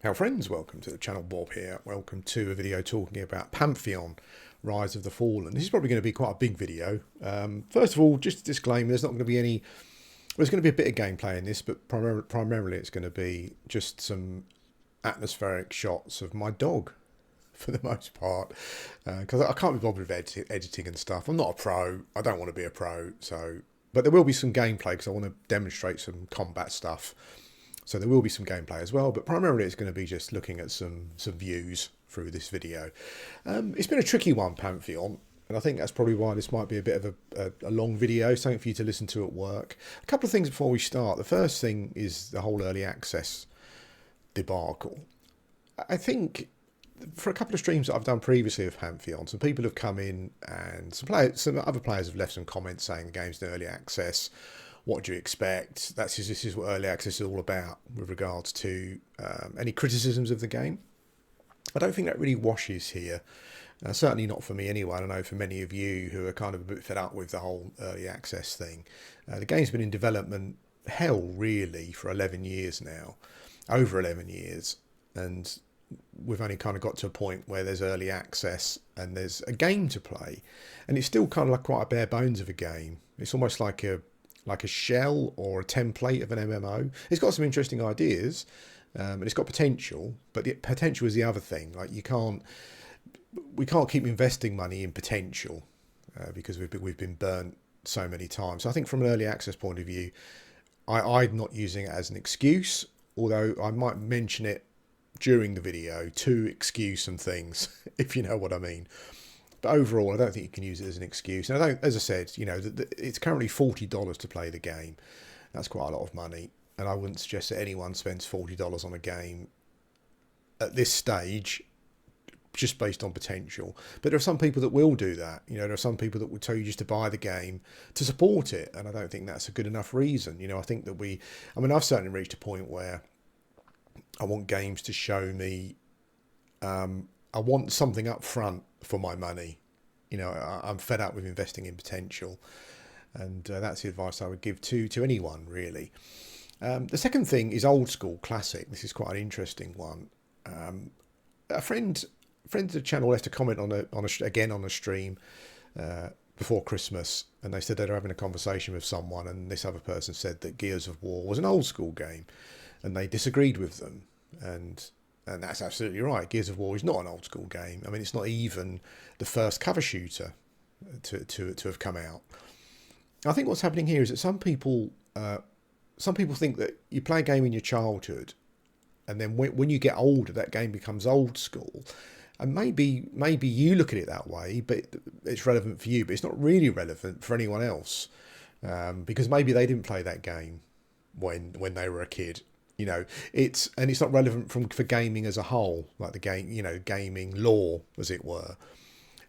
Our friends, welcome to the channel. Bob here. Welcome to a video talking about Pantheon, Rise of the Fallen. This is probably going to be quite a big video. First of all, just a disclaimer, there's not going to be any... There's going to be a bit of gameplay in this, but primarily it's going to be just some atmospheric shots of my dog, for the most part. Because I can't be bothered with editing and stuff. I'm not a pro. I don't want to be a pro. But there will be some gameplay because I want to demonstrate some combat stuff. So there will be some gameplay as well, but primarily it's going to be just looking at some views through this video. It's been a tricky one, Pantheon, and I think that's probably why this might be a bit of a long video, something for you to listen to at work. A couple of things before we start. The first thing is the whole early access debacle. I think for a couple of streams that I've done previously of Pantheon, some people have come in and some other players have left some comments saying the game's in early access. What do you expect? This is what early access is all about with regards to any criticisms of the game. I don't think that really washes here. Certainly not for me anyway. I know for many of you who are kind of a bit fed up with the whole early access thing. The game's been in development hell really for 11 years now, over 11 years, and we've only kind of got to a point where there's early access and there's a game to play, and it's still kind of like quite a bare bones of a game. It's almost like a shell or a template of an MMO. It's got some interesting ideas, and it's got potential, but the potential is the other thing. Like we can't keep investing money in potential because we've been burnt so many times. So I think from an early access point of view, I'm not using it as an excuse, although I might mention it during the video to excuse some things, if you know what I mean. But overall, I don't think you can use it as an excuse. And as I said, it's currently $40 to play the game. That's quite a lot of money. And I wouldn't suggest that anyone spends $40 on a game at this stage just based on potential. But there are some people that will do that. There are some people that will tell you just to buy the game to support it. And I don't think that's a good enough reason. I think that I've certainly reached a point where I want games to show me, I want something up front for my money. I'm fed up with investing in potential, and that's the advice I would give to anyone really. The second thing is old school classic. This is quite an interesting one. A friend of the channel left a comment on a stream before Christmas, and they said they were having a conversation with someone, and this other person said that Gears of War was an old school game, and they disagreed with them. And that's absolutely right. Gears of War is not an old school game. I mean, it's not even the first cover shooter to have come out. I think what's happening here is that some people think that you play a game in your childhood, and then when you get older, that game becomes old school. And maybe you look at it that way, but it's relevant for you, but it's not really relevant for anyone else, because maybe they didn't play that game when they were a kid. It's not relevant for gaming as a whole, like the game, gaming lore, as it were.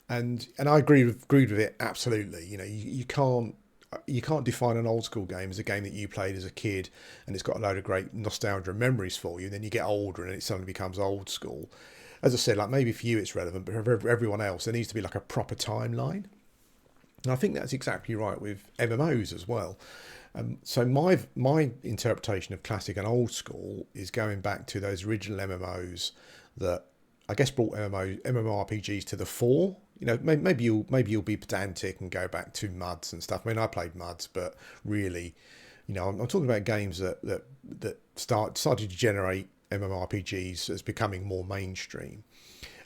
And I agreed with it absolutely. You can't define an old school game as a game that you played as a kid and it's got a load of great nostalgia and memories for you. And then you get older and it suddenly becomes old school. As I said, like maybe for you it's relevant, but for everyone else there needs to be like a proper timeline. And I think that's exactly right with MMOs as well. So my interpretation of classic and old school is going back to those original MMOs that I guess brought MMORPGs to the fore. Maybe you'll be pedantic and go back to MUDs and stuff. I mean, I played MUDs, but really, I'm talking about games that started to generate MMORPGs as becoming more mainstream.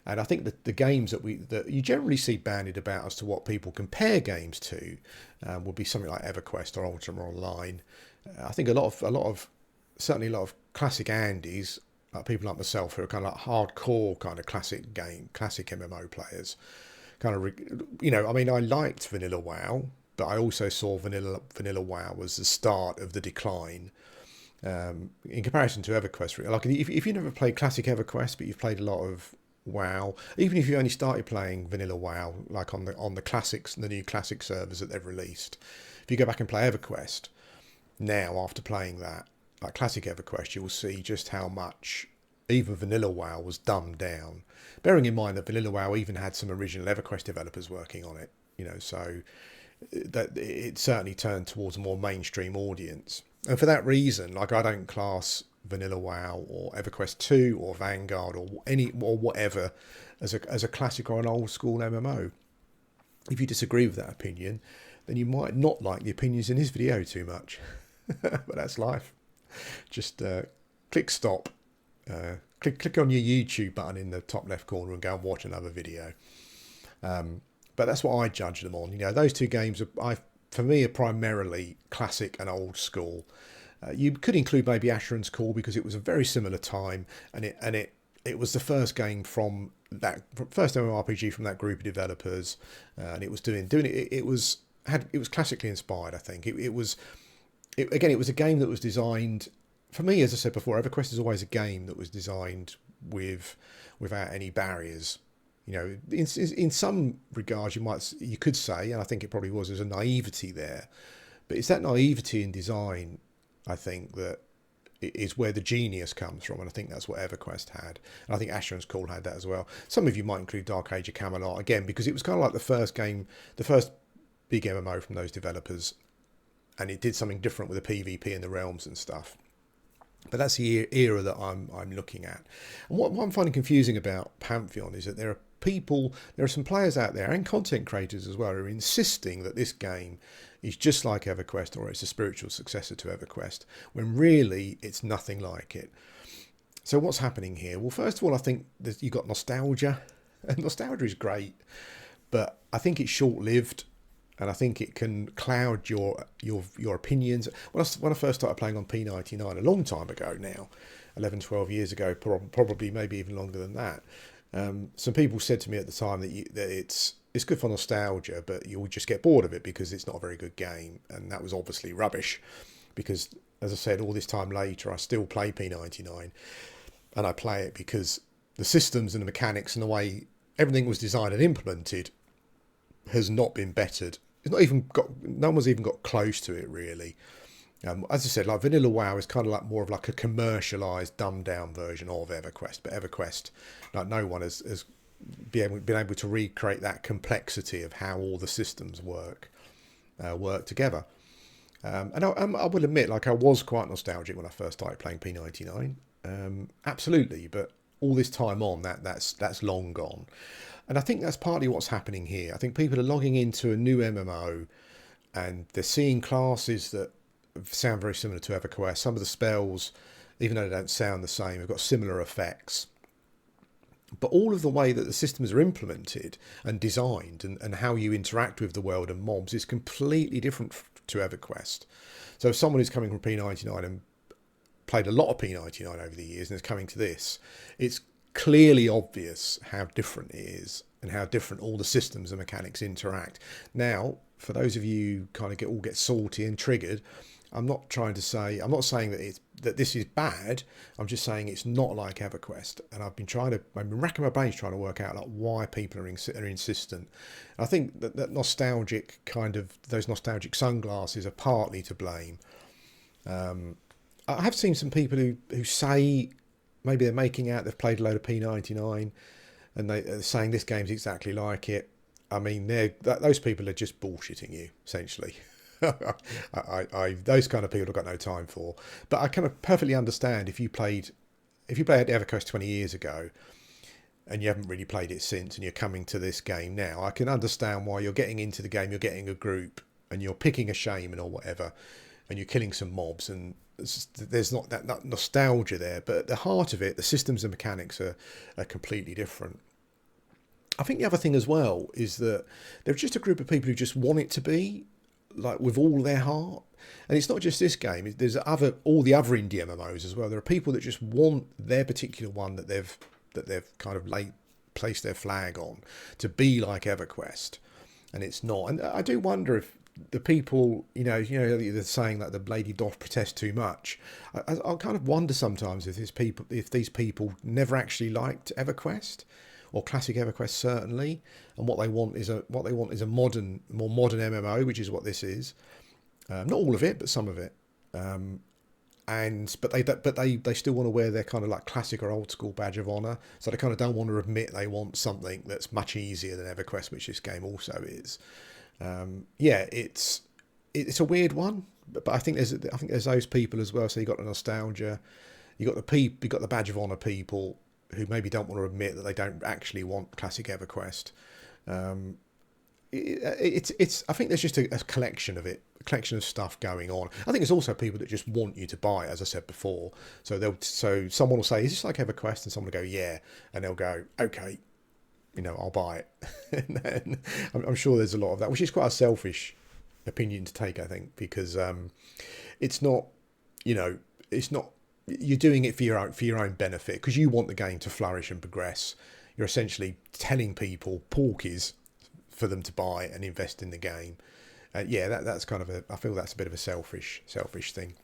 And I think that the games that you generally see bandied about as to what people compare games to would be something like EverQuest or Ultima Online. I think certainly a lot of classic Andes, like people like myself who are kind of like hardcore kind of classic MMO players. I liked Vanilla WoW, but I also saw Vanilla WoW was the start of the decline. In comparison to EverQuest, like if you never played classic EverQuest, but you've played a lot of WoW, even if you only started playing Vanilla WoW, like on the classics, the new classic servers that they've released, if you go back and play EverQuest now after playing that, like classic EverQuest, you will see just how much even Vanilla WoW was dumbed down. Bearing in mind that Vanilla WoW even had some original EverQuest developers working on it, so that it certainly turned towards a more mainstream audience. And for that reason, like I don't class Vanilla WoW or EverQuest 2 or Vanguard or whatever as a classic or an old school MMO. If you disagree with that opinion, then you might not like the opinions in this video too much. But that's life. Just click stop. Click on your YouTube button in the top left corner and go and watch another video. But that's what I judge them on. You know, those two games for me are primarily classic and old school. You could include maybe Asheron's Call because it was a very similar time, and it was the first game from that first MMORPG from that group of developers, and it was doing it. It was classically inspired. I think it was a game that was designed for me. As I said before, EverQuest is always a game that was designed without any barriers. You know, in some regards, you could say, and I think it probably was, there's a naivety there, but it's that naivety in design, I think, that is where the genius comes from, and I think that's what EverQuest had, and I think Asheron's Call had that as well. Some of you might include Dark Age of Camelot again because it was kind of like the first big MMO from those developers, and it did something different with the PvP and the realms and stuff. But that's the era that I'm looking at. And what I'm finding confusing about Pantheon is that there are some players out there and content creators as well who are insisting that this game is just like EverQuest or it's a spiritual successor to EverQuest, when really it's nothing like it. So what's happening here? Well, first of all, I think that you've got nostalgia, and nostalgia is great, but I think it's short-lived. And I think it can cloud your opinions. When I first started playing on P99 a long time ago now, 11, 12 years ago, probably maybe even longer than that, some people said to me at the time that it's good for nostalgia, but you'll just get bored of it because it's not a very good game. And that was obviously rubbish because, as I said, all this time later, I still play P99. And I play it because the systems and the mechanics and the way everything was designed and implemented has not been bettered. No one's even got close to it, really. As I said, like Vanilla WoW is kind of like more of like a commercialised, dumbed down version of EverQuest. But EverQuest, like, no one has been able to recreate that complexity of how all the systems work together. And I will admit, like, I was quite nostalgic when I first started playing P99. Absolutely, but all this time on, that's long gone. And I think that's partly what's happening here. I think people are logging into a new MMO and they're seeing classes that sound very similar to EverQuest. Some of the spells, even though they don't sound the same, have got similar effects. But all of the way that the systems are implemented and designed and how you interact with the world and mobs is completely different to EverQuest. So if someone who's coming from P99 and played a lot of P99 over the years and is coming to this, it's clearly obvious how different it is and how different all the systems and mechanics interact. Now, for those of you kind of get salty and triggered, I'm not saying that this is bad. I'm just saying it's not like EverQuest, and I've been racking my brains trying to work out like why people are insistent. I think that those nostalgic sunglasses are partly to blame. I have seen some people who say maybe they're making out they've played a load of P99 and they're saying this game's exactly like it. I mean, those people are just bullshitting you, essentially. Those kind of people I've got no time for. But I kind of perfectly understand if you played EverQuest 20 years ago and you haven't really played it since and you're coming to this game now. I can understand why you're getting into the game, you're getting a group and you're picking a shaman or whatever and you're killing some mobs, and there's not that nostalgia there, but at the heart of it, the systems and mechanics are completely different. I think the other thing as well is that they're just a group of people who just want it to be like with all their heart. And it's not just this game, there's all the other indie MMOs as well. There are people that just want their particular one that they've kind of placed their flag on to be like EverQuest, and it's not. And I do wonder if the people, they're saying that the lady doth protest too much. I kind of wonder sometimes if these people never actually liked EverQuest or classic EverQuest certainly, and what they want is a more modern MMO, which is what this is. Not all of it, but some of it. But they still want to wear their kind of like classic or old school badge of honor. So they kind of don't want to admit they want something that's much easier than EverQuest, which this game also is. It's a weird one, but I think there's those people as well. So you got the nostalgia, you got the badge of honor people who maybe don't want to admit that they don't actually want classic EverQuest. It's I think there's just a collection of it, a collection of stuff going on. I think there's also people that just want you to buy it, as I said before. So someone will say, "Is this like EverQuest?" And someone will go, "Yeah," and they'll go, "Okay, I'll buy it." And then I'm sure there's a lot of that, which is quite a selfish opinion to take, I think, because it's not, it's not. You're doing it for your own benefit because you want the game to flourish and progress. You're essentially telling people porkies for them to buy and invest in the game. That's kind of I feel that's a bit of a selfish thing.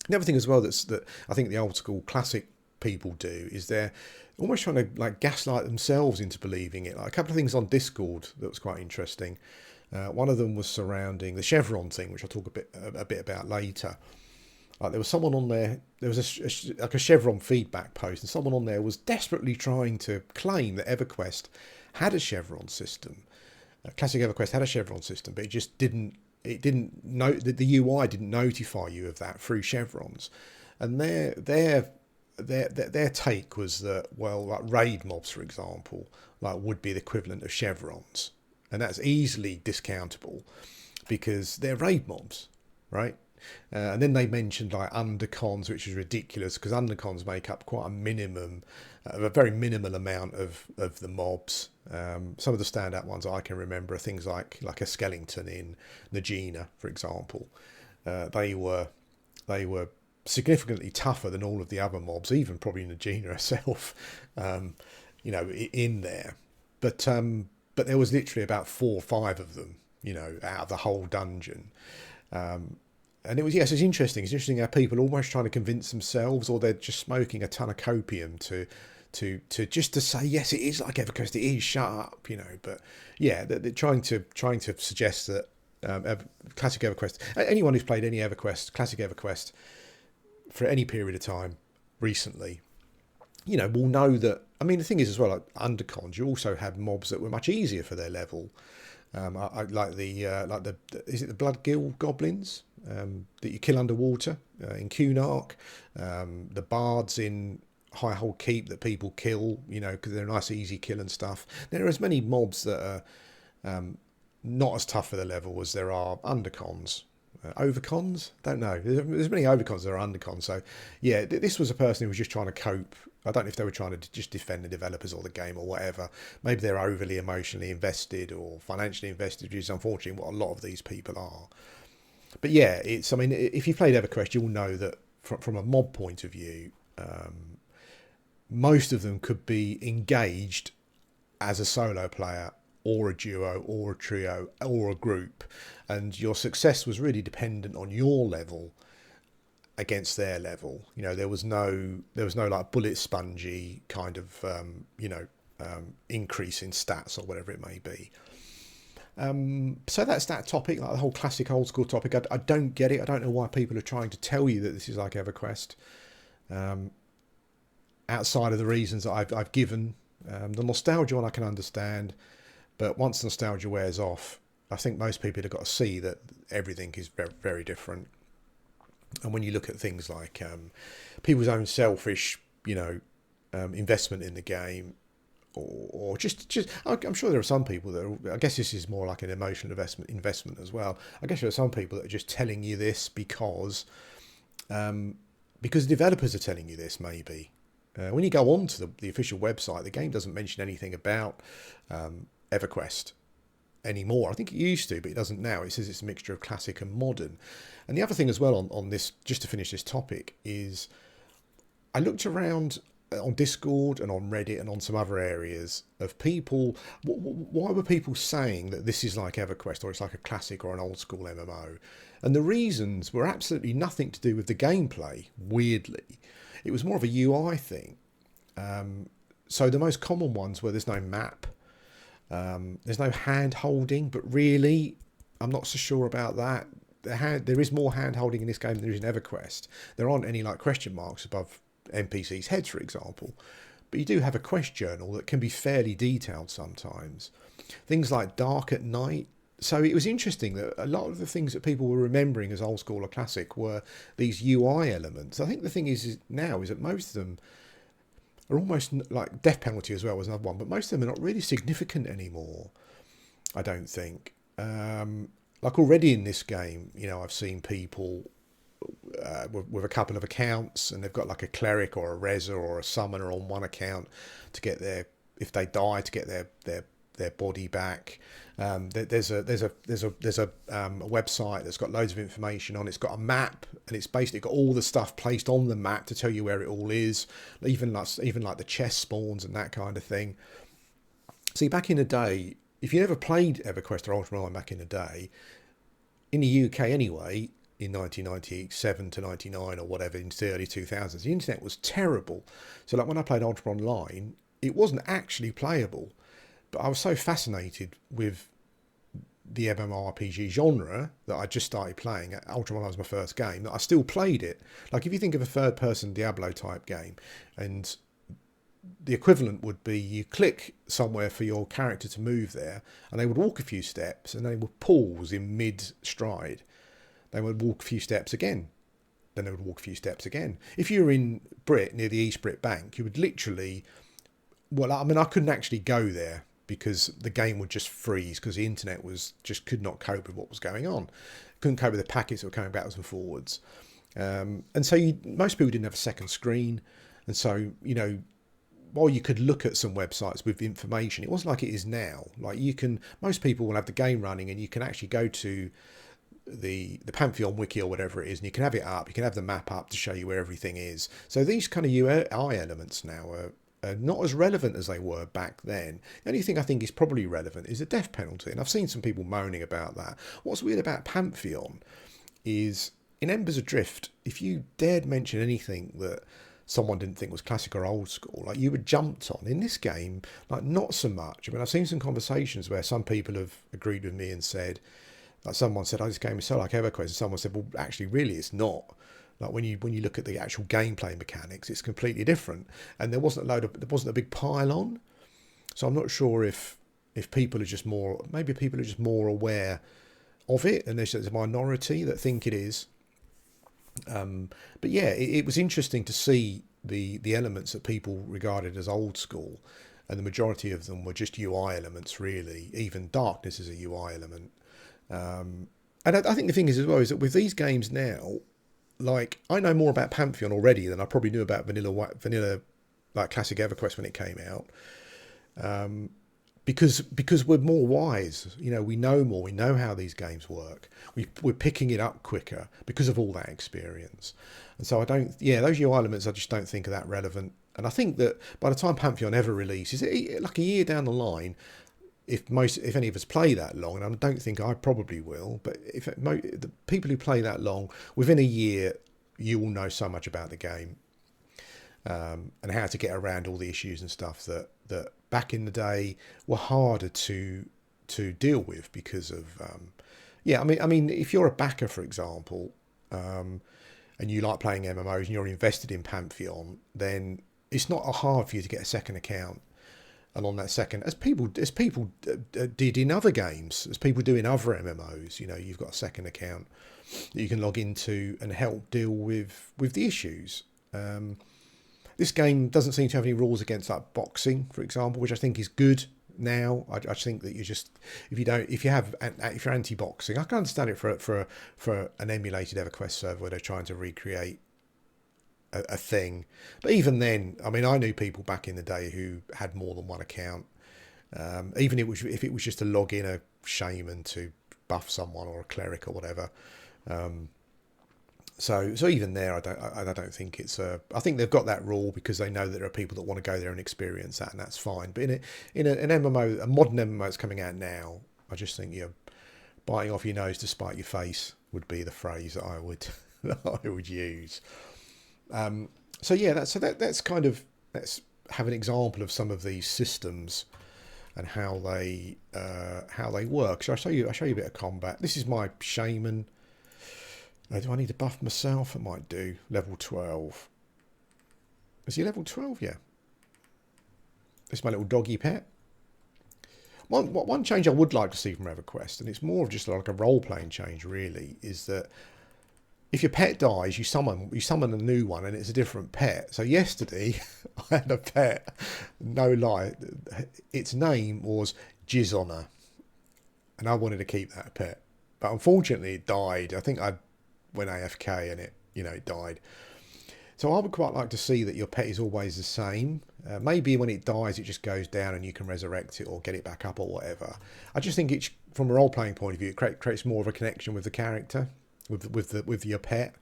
The other thing as well that I think the old school classic people do is they're almost trying to like gaslight themselves into believing it. Like a couple of things on Discord that was quite interesting. One of them was surrounding the chevron thing, which I'll talk a bit about later. There was someone on there. There was a chevron feedback post, and someone on there was desperately trying to claim that EverQuest had a chevron system. Classic EverQuest had a chevron system, but it just didn't. It didn't know that the UI didn't notify you of that through chevrons, and their take was that, well, like raid mobs, for example, like would be the equivalent of chevrons, and that's easily discountable because they're raid mobs, right? And then they mentioned like undercons, which is ridiculous because undercons make up quite a very minimal amount of the mobs. Some of the standout ones I can remember are things like a Skellington in Nagina, for example. They were significantly tougher than all of the other mobs, even probably Nagina herself, in there. But there was literally about 4 or 5 of them, out of the whole dungeon. And it's interesting. It's interesting how people are almost trying to convince themselves, or they're just smoking a ton of copium to just to say, yes, it is like EverQuest. It is. Shut up, But yeah, they're trying to suggest that classic EverQuest. Anyone who's played any EverQuest, classic EverQuest, for any period of time recently, will know that. I mean, the thing is as well, like undercons, you also had mobs that were much easier for their level. I like is it the Bloodgill goblins that you kill underwater in Cunark, the bards in Highhold Keep that people kill, because they're a nice easy kill and stuff. There are as many mobs that are not as tough for the level as there are undercons. Overcons? Don't know. There's many overcons that are undercons. So yeah, this was a person who was just trying to cope. I don't know if they were trying to just defend the developers or the game or whatever. Maybe they're overly emotionally invested or financially invested, which is unfortunately what a lot of these people are. But yeah, if you've played EverQuest, you'll know that from a mob point of view, most of them could be engaged as a solo player or a duo or a trio or a group, and your success was really dependent on your level against their level. There was no like bullet spongy kind of increase in stats or whatever it may be. So that's that topic, like the whole classic old school topic. I don't get it. I don't know why people are trying to tell you that this is like EverQuest. Outside of the reasons that I've given, the nostalgia one I can understand, but once nostalgia wears off, I think most people have got to see that everything is very, very different. And when you look at things like people's own selfish, investment in the game, or just I'm sure there are some people that I guess this is more like an emotional investment as well. I guess there are some people that are just telling you this because developers are telling you this, maybe. When you go on to the official website, the game doesn't mention anything about EverQuest anymore. I think it used to, but it doesn't now. It says it's a mixture of classic and modern. And the other thing as well on this, just to finish this topic, is I looked around on Discord and on Reddit and on some other areas of people. Why were people saying that this is like EverQuest or it's like a classic or an old school MMO? And the reasons were absolutely nothing to do with the gameplay, weirdly. It was more of a UI thing. So the most common ones were there's no map. There's no hand holding, but really, I'm not so sure about that. There is more hand holding in this game than there is in EverQuest. There aren't any like question marks above NPCs' heads, for example. But you do have a quest journal that can be fairly detailed sometimes. Things like dark at night So it was interesting that a lot of the things that people were remembering as old school or classic were these UI elements. I think the thing is now is that most of them are almost like death penalty as well was another one, but most of them are not really significant anymore. I don't think. Like already in this game, you know, I've seen people with a couple of accounts, and they've got like a cleric or a reza or a summoner on one account to get their, if they die, to get their body back. There's a website that's got loads of information on. It's got a map, and it's basically got all the stuff placed on the map to tell you where it all is, even like the chest spawns and that kind of thing. See, back in the day, if you never played EverQuest or Ultima Online back in the day, in the UK anyway, in 1997 to 99 or whatever, in the early 2000s, the internet was terrible. So like when I played Ultima Online, it wasn't actually playable. But I was so fascinated with the MMORPG genre that I just started playing. Ultima Online was my first game, that I still played it. Like if you think of a third-person Diablo type game, and the equivalent would be you click somewhere for your character to move there, and they would walk a few steps, and they would pause in mid-stride. They would walk a few steps again. Then they would walk a few steps again. If you were in Brit, near the East Brit Bank, you would literally... Well, I mean, I couldn't actually go there because the game would just freeze because the internet could not cope with what was going on. Couldn't cope with the packets that were coming backwards and forwards. And so most people didn't have a second screen. And so, you know, while you could look at some websites with information, it wasn't like it is now. Like most people will have the game running, and you can actually go to the Pantheon wiki or whatever it is, and you can have it up, you can have the map up to show you where everything is. So these kind of UI elements now are not as relevant as they were back then. The only thing I think is probably relevant is the death penalty, and I've seen some people moaning about that. What's weird about Pantheon is in Embers Adrift, if you dared mention anything that someone didn't think was classic or old school, like you were jumped on. In this game, like not so much. I mean, I've seen some conversations where some people have agreed with me and said, like someone said, oh, this game is so like EverQuest, and someone said, well, actually, really, it's not. Like when you look at the actual gameplay mechanics, it's completely different. And there wasn't a big pile on. So I'm not sure if people are just more, maybe people are just more aware of it, and there's a minority that think it is. But yeah, it was interesting to see the elements that people regarded as old school, and the majority of them were just UI elements, really. Even darkness is a UI element. And I think the thing is as well is that with these games now, like I know more about Pantheon already than I probably knew about vanilla like classic EverQuest when it came out. Because we're more wise, you know, we know more, we know how these games work. We're picking it up quicker because of all that experience. And so those UI elements I just don't think are that relevant. And I think that by the time Pantheon ever releases, like a year down the line, if any of us play that long, and I don't think I probably will, but if the people who play that long, within a year, you will know so much about the game, and how to get around all the issues and stuff that back in the day were harder to deal with because of I mean if you're a backer, for example, and you like playing MMOs and you're invested in Pantheon, then it's not hard for you to get a second account. And on that second, as people did in other games, as people do in other MMOs, you know, you've got a second account that you can log into and help deal with the issues. This game doesn't seem to have any rules against like boxing, for example, which I think is good now. I think that if you're anti-boxing, I can understand it for an emulated EverQuest server where they're trying to recreate a thing. But even then, I mean, I knew people back in the day who had more than one account. Even if it was just to log in a shaman to buff someone or a cleric or whatever. So even there, I don't think it's I think they've got that rule because they know that there are people that want to go there and experience that, and that's fine. But in an MMO, a modern MMO that's coming out now, I just think biting off your nose to spite your face would be the phrase that I would use. Let's have an example of some of these systems and how they work. So I'll show you a bit of combat. This is my shaman. Do I need to buff myself? I might do. Level 12. Is he level 12? Yeah. This is my little doggy pet. One change I would like to see from EverQuest, and it's more of just like a role-playing change really, is that if your pet dies, you summon a new one, and it's a different pet. So yesterday, I had a pet, no lie, its name was Jizzonor, and I wanted to keep that pet, but unfortunately it died. I think I went AFK and it died. So I would quite like to see that your pet is always the same. Maybe when it dies, it just goes down and you can resurrect it or get it back up or whatever. I just think it's, from a role-playing point of view, it creates more of a connection with the character, with your pet.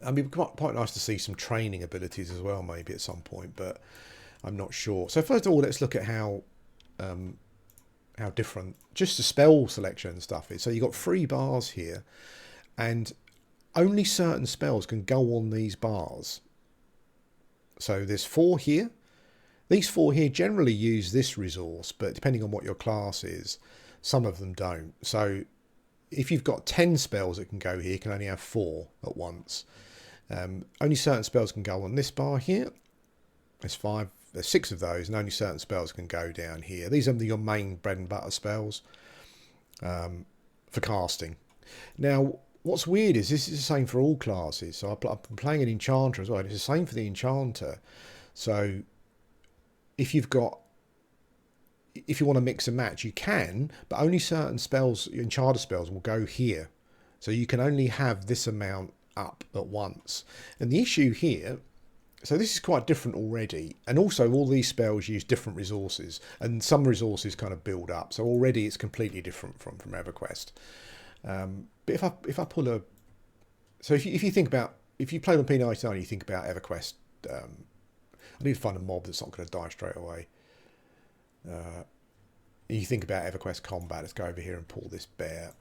I mean, quite nice to see some training abilities as well, maybe at some point, but I'm not sure. So first of all, let's look at how different just the spell selection and stuff is. So you've got 3 bars here, and only certain spells can go on these bars. So there's 4 here. These 4 here generally use this resource, but depending on what your class is, some of them don't. So if you've got 10 spells that can go here, you can only have 4 at once. Only certain spells can go on this bar here. There's 6 of those, and only certain spells can go down here. These are your main bread and butter spells for casting. Now, what's weird is this is the same for all classes. So I'm playing an enchanter as well. It's the same for the enchanter. So if you want to mix and match, you can, but only certain spells, enchanter spells, will go here. So you can only have this amount up at once. And the issue here, so this is quite different already. And also all these spells use different resources, and some resources kind of build up. So already it's completely different from EverQuest. But if I pull so if you think about, if you play on P99, you think about EverQuest. I need to find a mob that's not going to die straight away. You think about EverQuest combat. Let's go over here and pull this bear.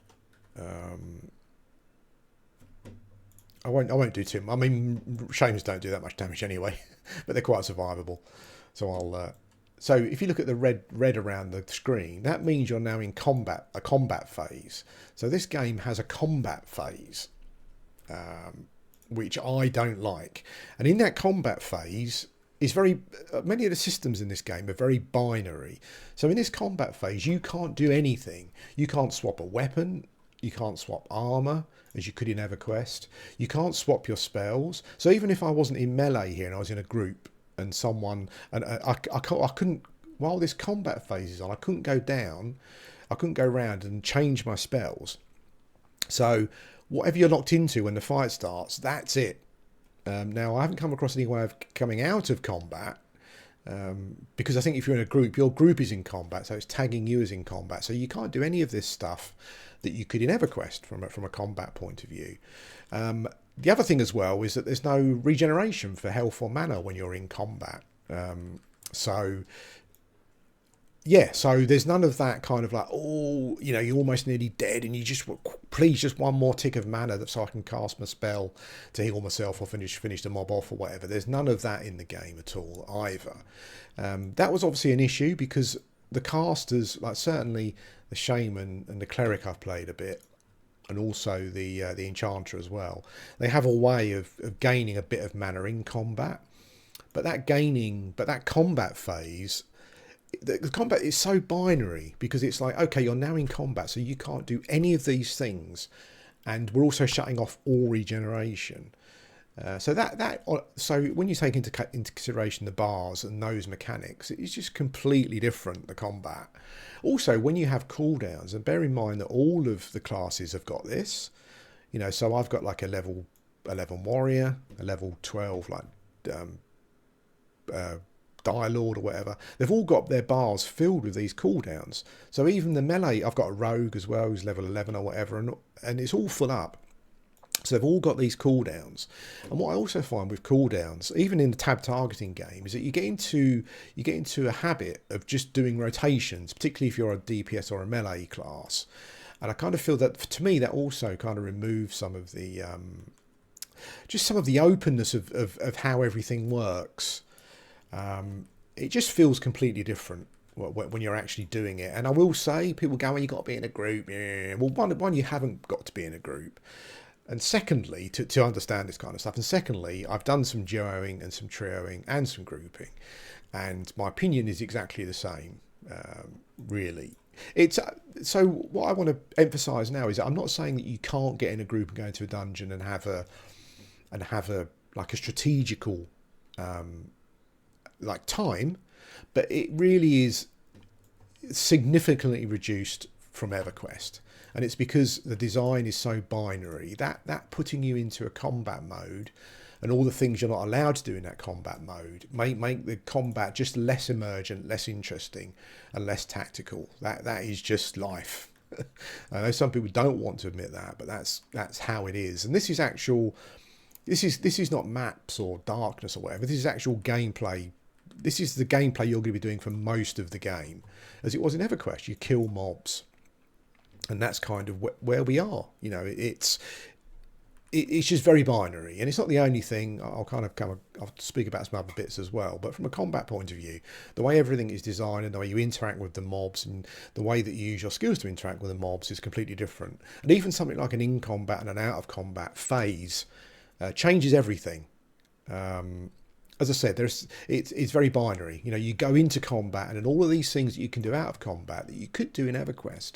I won't do too much. I mean, shames don't do that much damage anyway, but they're quite survivable. So so if you look at the red around the screen, that means you're now in a combat phase. So this game has a combat phase, which I don't like. And in that combat phase, is many of the systems in this game are very binary. So in this combat phase, you can't do anything. You can't swap a weapon. You can't swap armor, as you could in EverQuest. You can't swap your spells. So even if I wasn't in melee here and I was in a group, and I couldn't, while this combat phase is on, I couldn't go down, I couldn't go around and change my spells. So whatever you're locked into when the fight starts, that's it. Now, I haven't come across any way of coming out of combat, because I think if you're in a group, your group is in combat, so it's tagging you as in combat. So you can't do any of this stuff that you could in EverQuest from a combat point of view. The other thing as well is that there's no regeneration for health or mana when you're in combat. So there's none of that kind of like, oh, you're almost nearly dead and you just, please, just one more tick of mana so I can cast my spell to heal myself or finish the mob off or whatever. There's none of that in the game at all either. That was obviously an issue because the casters, like certainly the shaman and the cleric I've played a bit, and also the enchanter as well, they have a way of gaining a bit of mana in combat. But that combat phase, the combat is so binary because it's like, okay, you're now in combat, so you can't do any of these things, and we're also shutting off all regeneration. So when you take into consideration the bars and those mechanics, it's just completely different, the combat. Also, when you have cooldowns, and bear in mind that all of the classes have got this, so I've got like a level 11 warrior, a level 12 like Dire Lord or whatever. They've all got their bars filled with these cooldowns. So even the melee, I've got a rogue as well who's level 11 or whatever, and it's all full up. So they've all got these cooldowns. And what I also find with cooldowns, even in the tab targeting game, is that you get into a habit of just doing rotations, particularly if you're a DPS or a melee class. And I kind of feel that, to me, that also kind of removes some of the openness of how everything works. It just feels completely different when you're actually doing it. And I will say, people go, well, you've got to be in a group. Yeah. Well, one, you haven't got to be in a group. And secondly, to understand this kind of stuff. And secondly, I've done some duoing and some trioing and some grouping. And my opinion is exactly the same. really. It's so what I want to emphasize now is that I'm not saying that you can't get in a group and go into a dungeon and have a like a strategical like time, but it really is significantly reduced from EverQuest, and it's because the design is so binary that putting you into a combat mode and all the things you're not allowed to do in that combat mode make the combat just less emergent, less interesting, and less tactical. That is just life. I know some people don't want to admit that, but that's how it is. And this is actual. This is not maps or darkness or whatever. This is actual gameplay. This is the gameplay you're going to be doing for most of the game, as it was in EverQuest. You kill mobs, and that's kind of where we are. You know, it's just very binary, and it's not the only thing. I'll speak about some other bits as well. But from a combat point of view, the way everything is designed and the way you interact with the mobs and the way that you use your skills to interact with the mobs is completely different. And even something like an in combat and an out of combat phase changes everything. As I said, it's very binary. You know, you go into combat, and then all of these things that you can do out of combat that you could do in EverQuest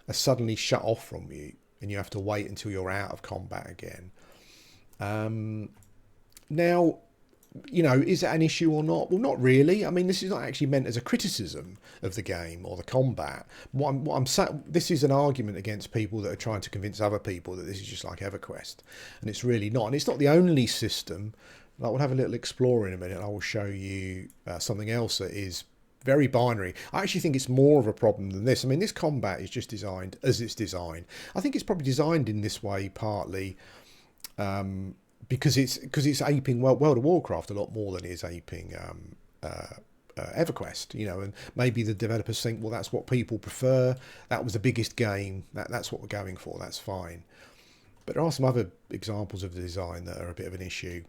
are suddenly shut off from you, and you have to wait until you're out of combat again. Now, you know, is that an issue or not? Well, not really. I mean, this is not actually meant as a criticism of the game or the combat. This is an argument against people that are trying to convince other people that this is just like EverQuest, and it's really not. And it's not the only system. Like, we'll have a little explore in a minute. I will show you something else that is very binary. I actually think it's more of a problem than this. I mean, this combat is just designed as it's designed. I think it's probably designed in this way partly because it's aping World of Warcraft a lot more than it is aping EverQuest. You know, and maybe the developers think, well, that's what people prefer. That was the biggest game. That's what we're going for. That's fine. But there are some other examples of the design that are a bit of an issue.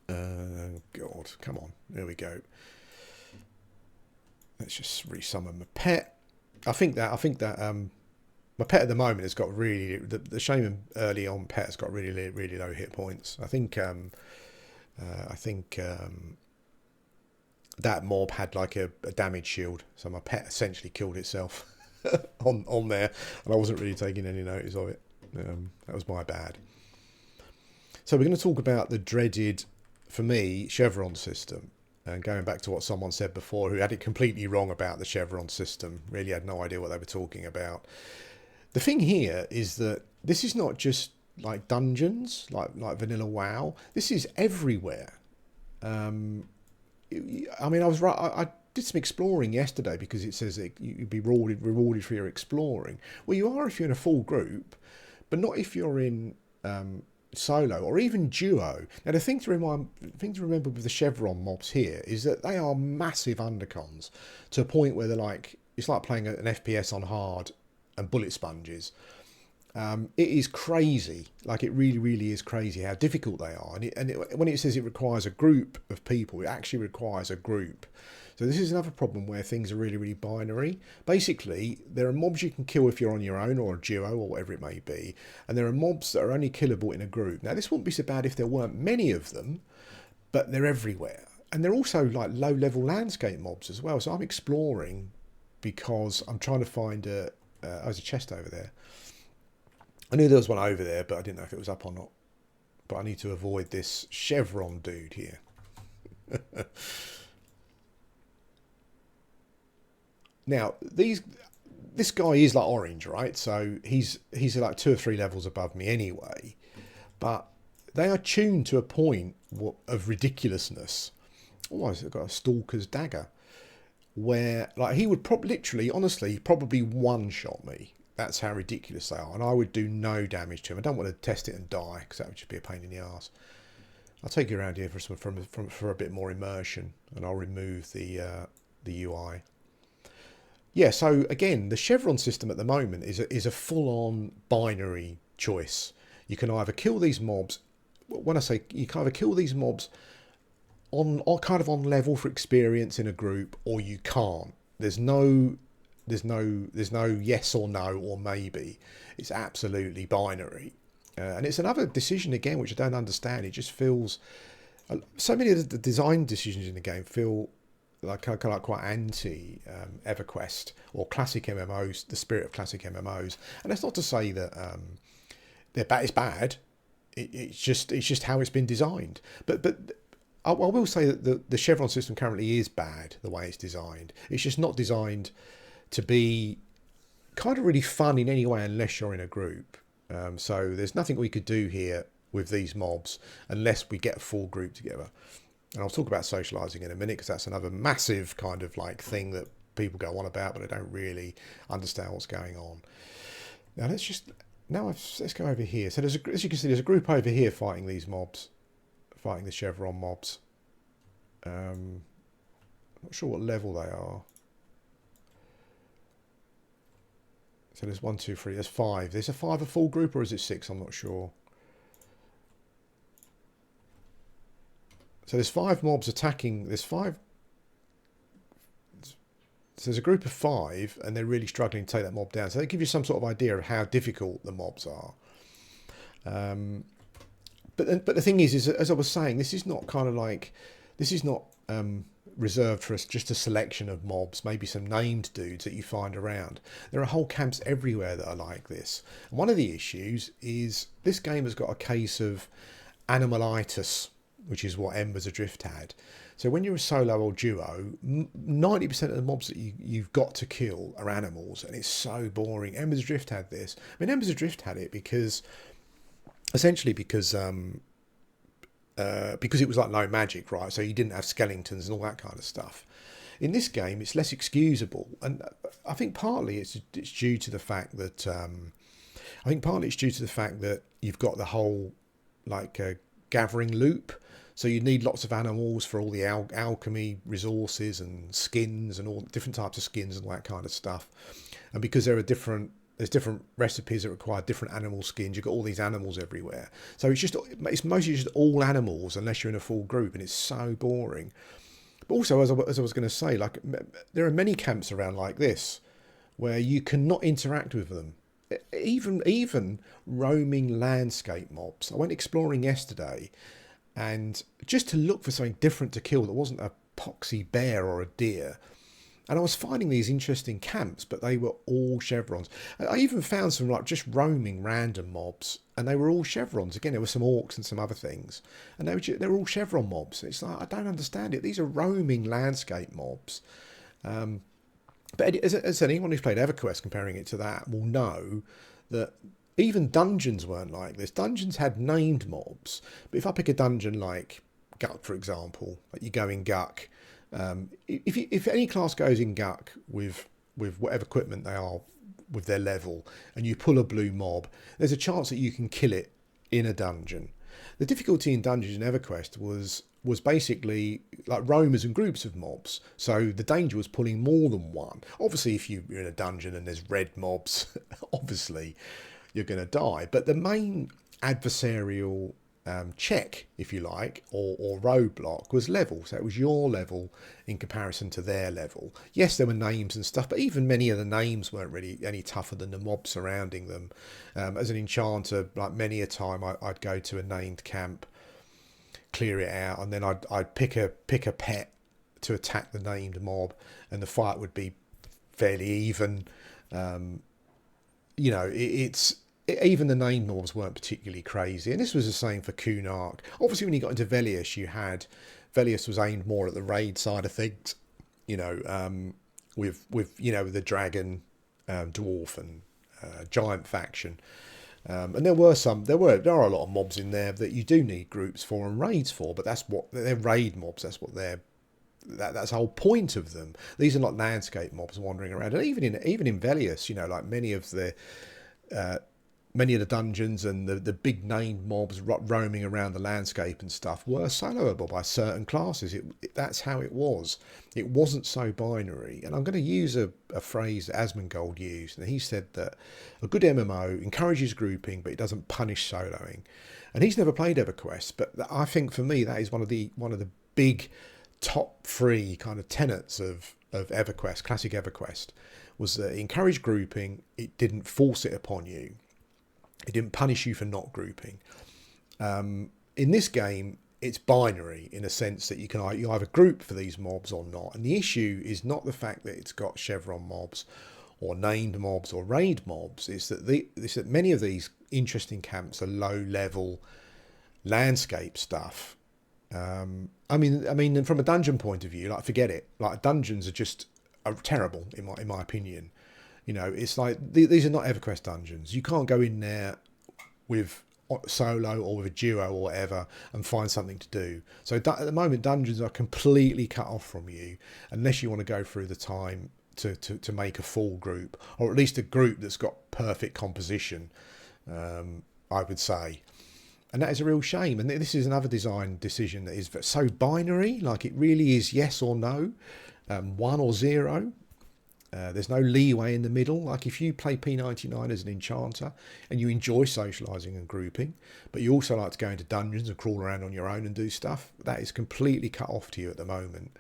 God, come on, there we go. Let's just resummon my pet. I think that my pet at the moment has got really the shaman early on pet has got really low hit points. I think that mob had like a damage shield, so my pet essentially killed itself on there, and I wasn't really taking any notice of it. That was my bad. So we're going to talk about the dreaded, for me, chevron system. And going back to what someone said before, who had it completely wrong about the chevron system, really had no idea what they were talking about. The thing here is that this is not just like dungeons, like vanilla WoW. This is everywhere. I mean, I was right. I did some exploring yesterday because it says that you'd be rewarded for your exploring. Well, you are if you're in a full group, but not if you're in solo or even duo. Now, the thing to remember with the chevron mobs here is that they are massive undercons to a point where they're like, it's like playing an FPS on hard and bullet sponges. It is crazy. Like, it really is crazy how difficult they are. And when it says it requires a group of people, it actually requires a group. So this is another problem where things are really binary. Basically, there are mobs you can kill if you're on your own or a duo or whatever it may be. And there are mobs that are only killable in a group. Now, this wouldn't be so bad if there weren't many of them, but they're everywhere. And they're also like low-level landscape mobs as well. So I'm exploring because I'm trying to find there's a chest over there. I knew there was one over there, but I didn't know if it was up or not. But I need to avoid this chevron dude here. Now, this guy is like orange, right? So he's like 2 or 3 levels above me anyway. But they are tuned to a point of ridiculousness. Oh, I've got a stalker's dagger. Where, like, he would literally, honestly, probably one-shot me. That's how ridiculous they are. And I would do no damage to him. I don't want to test it and die, because that would just be a pain in the arse. I'll take you around here for a bit more immersion. And I'll remove the UI. Yeah, so again, the chevron system at the moment is a full-on binary choice. You can either kill these mobs. When I say you can either kill these mobs or kind of on level for experience in a group, or you can't. There's no yes or no or maybe. It's absolutely binary, and it's another decision again which I don't understand. It just feels so many of the design decisions in the game feel like quite anti EverQuest or classic MMOs, the spirit of classic MMOs. And that's not to say that it's bad. It's just how it's been designed. But I will say that the chevron system currently is bad the way it's designed. It's just not designed to be kind of really fun in any way unless you're in a group. So there's nothing we could do here with these mobs unless we get a full group together. And I'll talk about socializing in a minute because that's another massive kind of like thing that people go on about, but they don't really understand what's going on. Now let's go over here. So as you can see, there's a group over here fighting these mobs, fighting the chevron mobs. Not sure what level they are. So there's 1, 2, 3. There's 5. There's a 5 a full group, or is it 6? I'm not sure. So there's 5 mobs attacking. There's 5. So there's a group of 5, and they're really struggling to take that mob down. So they give you some sort of idea of how difficult the mobs are. But the thing is, as I was saying, this is not reserved for just a selection of mobs, maybe some named dudes that you find around. There are whole camps everywhere that are like this. And one of the issues is this game has got a case of animalitis, which is what Embers Adrift had. So when you're a solo or duo, 90% of the mobs that you've got to kill are animals, and it's so boring. Embers Adrift had this. I mean, Embers Adrift had it because it was like low magic, right? So you didn't have skeletons and all that kind of stuff. In this game, it's less excusable, and I think partly it's due to the fact that you've got the whole gathering loop. So you need lots of animals for all the alchemy resources and skins and all different types of skins and all that kind of stuff. And because there's different recipes that require different animal skins, you've got all these animals everywhere. So it's mostly just all animals unless you're in a full group, and it's so boring. But also, as I was going to say, like there are many camps around like this where you cannot interact with them. Even roaming landscape mobs. I went exploring yesterday, and just to look for something different to kill that wasn't a poxy bear or a deer. And I was finding these interesting camps, but they were all chevrons. I even found some just roaming random mobs, and they were all chevrons. Again, there were some orcs and some other things, and they were all chevron mobs. It's like, I don't understand it. These are roaming landscape mobs. But as anyone who's played EverQuest, comparing it to that, will know that even dungeons weren't like this. Dungeons had named mobs, but if I pick a dungeon like Guck, for example, like you go in Guck. If any class goes in Guck with whatever equipment they are with their level, and you pull a blue mob, there's a chance that you can kill it in a dungeon. The difficulty in dungeons in EverQuest was basically like roamers and groups of mobs. So the danger was pulling more than one. Obviously, if you're in a dungeon and there's red mobs, obviously you're going to die. But the main adversarial check, if you like, or roadblock was level. So it was your level in comparison to their level. Yes, there were names and stuff, but even many of the names weren't really any tougher than the mob surrounding them. As an enchanter, like many a time I'd go to a named camp, clear it out, and then I'd pick a pet to attack the named mob, and the fight would be fairly even. Even the named mobs weren't particularly crazy, and this was the same for Kunark. Obviously, when you got into Velius, Velius was aimed more at the raid side of things, with the dragon, dwarf, and giant faction. And there are a lot of mobs in there that you do need groups for and raids for, but they're raid mobs. That's what that's the whole point of them. These are not landscape mobs wandering around, and even in Velius, like many of the dungeons and the big named mobs roaming around the landscape and stuff were soloable by certain classes. That's how it was. It wasn't so binary. And I'm going to use a phrase that Asmongold used, and he said that a good MMO encourages grouping, but it doesn't punish soloing. And he's never played EverQuest, but I think for me that is one of the big top 3 kind of tenets of EverQuest, classic EverQuest, was that it encouraged grouping. It didn't force it upon you. It didn't punish you for not grouping. In this game, it's binary in a sense that you either group for these mobs or not. And the issue is not the fact that it's got chevron mobs or named mobs or raid mobs. It's that many of these interesting camps are low level landscape stuff. I mean, from a dungeon point of view, like forget it. Like dungeons are terrible in my opinion. It's like these are not EverQuest dungeons. You can't go in there with solo or with a duo or whatever and find something to do. So at the moment, dungeons are completely cut off from you unless you want to go through the time to make a full group, or at least a group that's got perfect composition, I would say. And that is a real shame. And this is another design decision that is so binary. Like it really is yes or no, 1 or 0. There's no leeway in the middle. Like if you play P99 as an enchanter and you enjoy socializing and grouping, but you also like to go into dungeons and crawl around on your own and do stuff, that is completely cut off to you at the moment.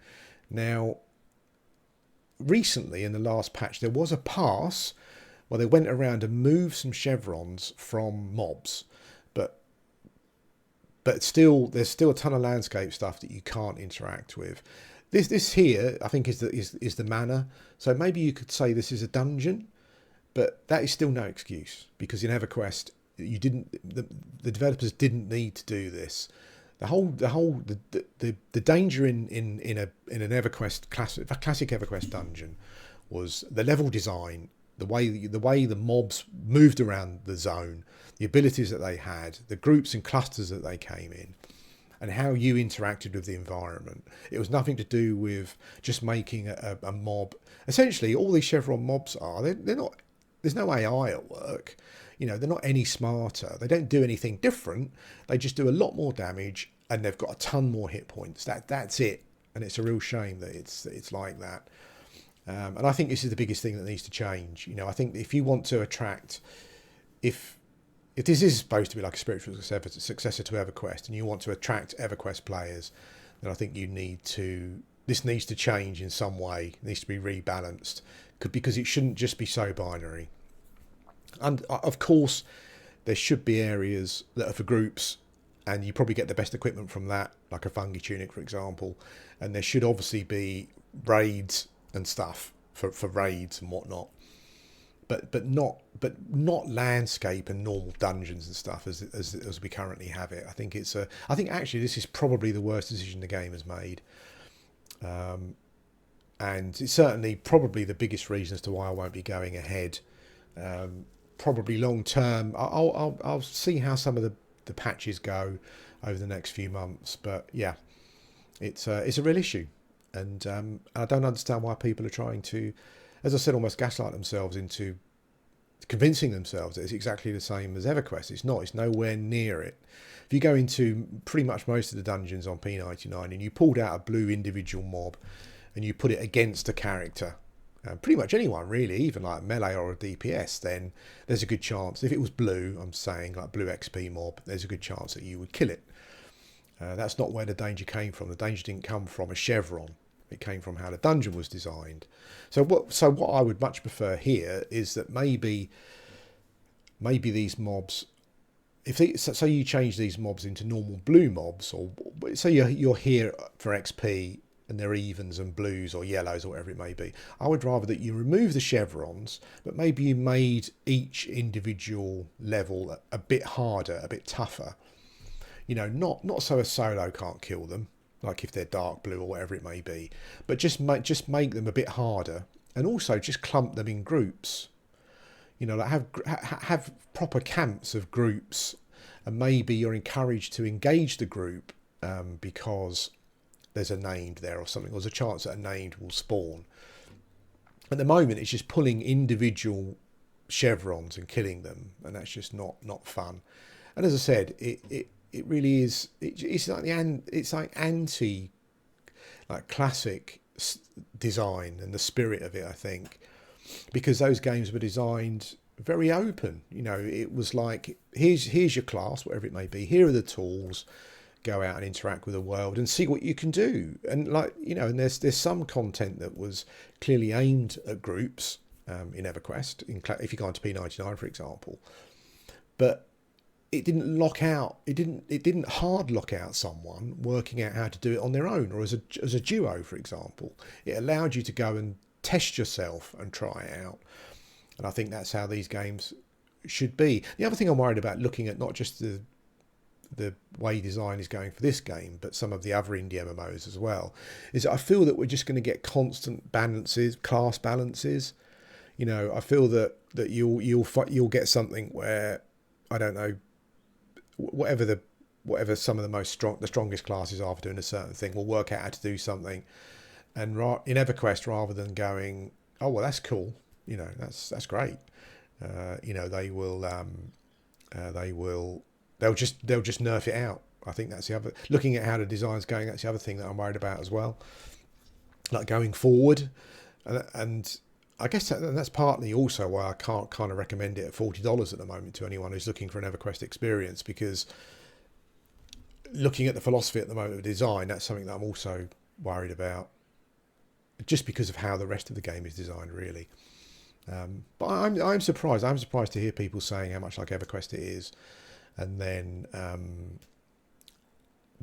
Now, recently in the last patch, there was a pass where they went around and moved some chevrons from mobs, but still, there's still a ton of landscape stuff that you can't interact with. This here, I think, is the manor. So maybe you could say this is a dungeon, but that is still no excuse, because in EverQuest, the developers didn't need to do this. The danger in an EverQuest classic EverQuest dungeon was the level design, the way the mobs moved around the zone, the abilities that they had, the groups and clusters that they came in, and how you interacted with the environment. It was nothing to do with just making a mob. Essentially, all these chevron mobs they're not. There's no AI at work. They're not any smarter. They don't do anything different. They just do a lot more damage, and they've got a ton more hit points. That's it. And it's a real shame that it's like that. And I think this is the biggest thing that needs to change. I think if you want to attract, if this is supposed to be like a spiritual successor to EverQuest, and you want to attract EverQuest players, then I think this needs to change in some way. It needs to be rebalanced, because it shouldn't just be so binary. And of course, there should be areas that are for groups, and you probably get the best equipment from that, like a fungi tunic, for example. And there should obviously be raids and stuff for raids and whatnot, but not landscape and normal dungeons and stuff as we currently have it. I think actually this is probably the worst decision the game has made, and it's certainly probably the biggest reason as to why I won't be going ahead. Probably long term, I'll see how some of the patches go over the next few months, but yeah, it's a real issue. And I don't understand why people are trying to, as I said, almost gaslight themselves into convincing themselves that it's exactly the same as EverQuest. It's not. It's nowhere near it. If you go into pretty much most of the dungeons on P99 and you pulled out a blue individual mob and you put it against a character, pretty much anyone really, even like melee or a DPS, then there's a good chance, if it was blue, I'm saying like blue XP mob, there's a good chance that you would kill it. That's not where the danger came from. The danger didn't come from a chevron. It came from how the dungeon was designed. So what I would much prefer here is that maybe these mobs, so you change these mobs into normal blue mobs, or so you're here for XP and they're evens and blues or yellows or whatever it may be. I would rather that you remove the chevrons, but maybe you made each individual level a bit harder, a bit tougher. Not so a solo can't kill them, like if they're dark blue or whatever it may be, but just make them a bit harder, and also just clump them in groups. Like have proper camps of groups, and maybe you're encouraged to engage the group because there's a named there or something, or there's a chance that a named will spawn. At the moment, it's just pulling individual chevrons and killing them, and that's just not fun. And as I said, it really is. It's like anti, like classic design and the spirit of it. I think because those games were designed very open. It was like here's your class, whatever it may be. Here are the tools. Go out and interact with the world and see what you can do. And and there's some content that was clearly aimed at groups in EverQuest. If you go into P99, for example, but it didn't lock out. It didn't hard lock out someone working out how to do it on their own or as a duo, for example. It allowed you to go and test yourself and try it out. And I think that's how these games should be. The other thing I'm worried about, looking at not just the way design is going for this game, but some of the other indie MMOs as well, is that I feel that we're just going to get constant balances, class balances. You know, I feel that you'll get something where, I don't know, whatever some of the strongest classes are for doing a certain thing, will work out how to do something. And in EverQuest, rather than going, oh well, that's cool, you know, that's great. You know, they'll just nerf it out. I think that's the other. Looking at how the design's going, that's the other thing that I'm worried about as well. Like going forward, and I guess that's partly also why I can't kind of recommend it at $40 at the moment to anyone who's looking for an EverQuest experience, because looking at the philosophy at the moment of design, that's something that I'm also worried about, just because of how the rest of the game is designed, really. But I'm surprised. I'm surprised to hear people saying how much like EverQuest it is, and then.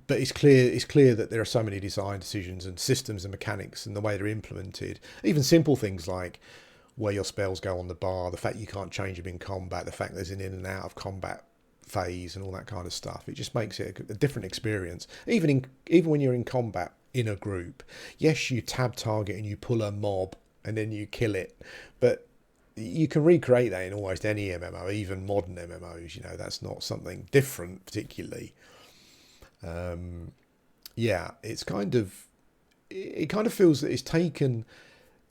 But it's clear that there are so many design decisions and systems and mechanics and the way they're implemented. Even simple things like where your spells go on the bar, the fact you can't change them in combat, the fact there's an in and out of combat phase and all that kind of stuff. It just makes it a different experience. Even when you're in combat in a group, yes, you tab target and you pull a mob and then you kill it, but you can recreate that in almost any MMO, even modern MMOs. You know, that's not something different particularly. Yeah, it kind of feels that it's taken.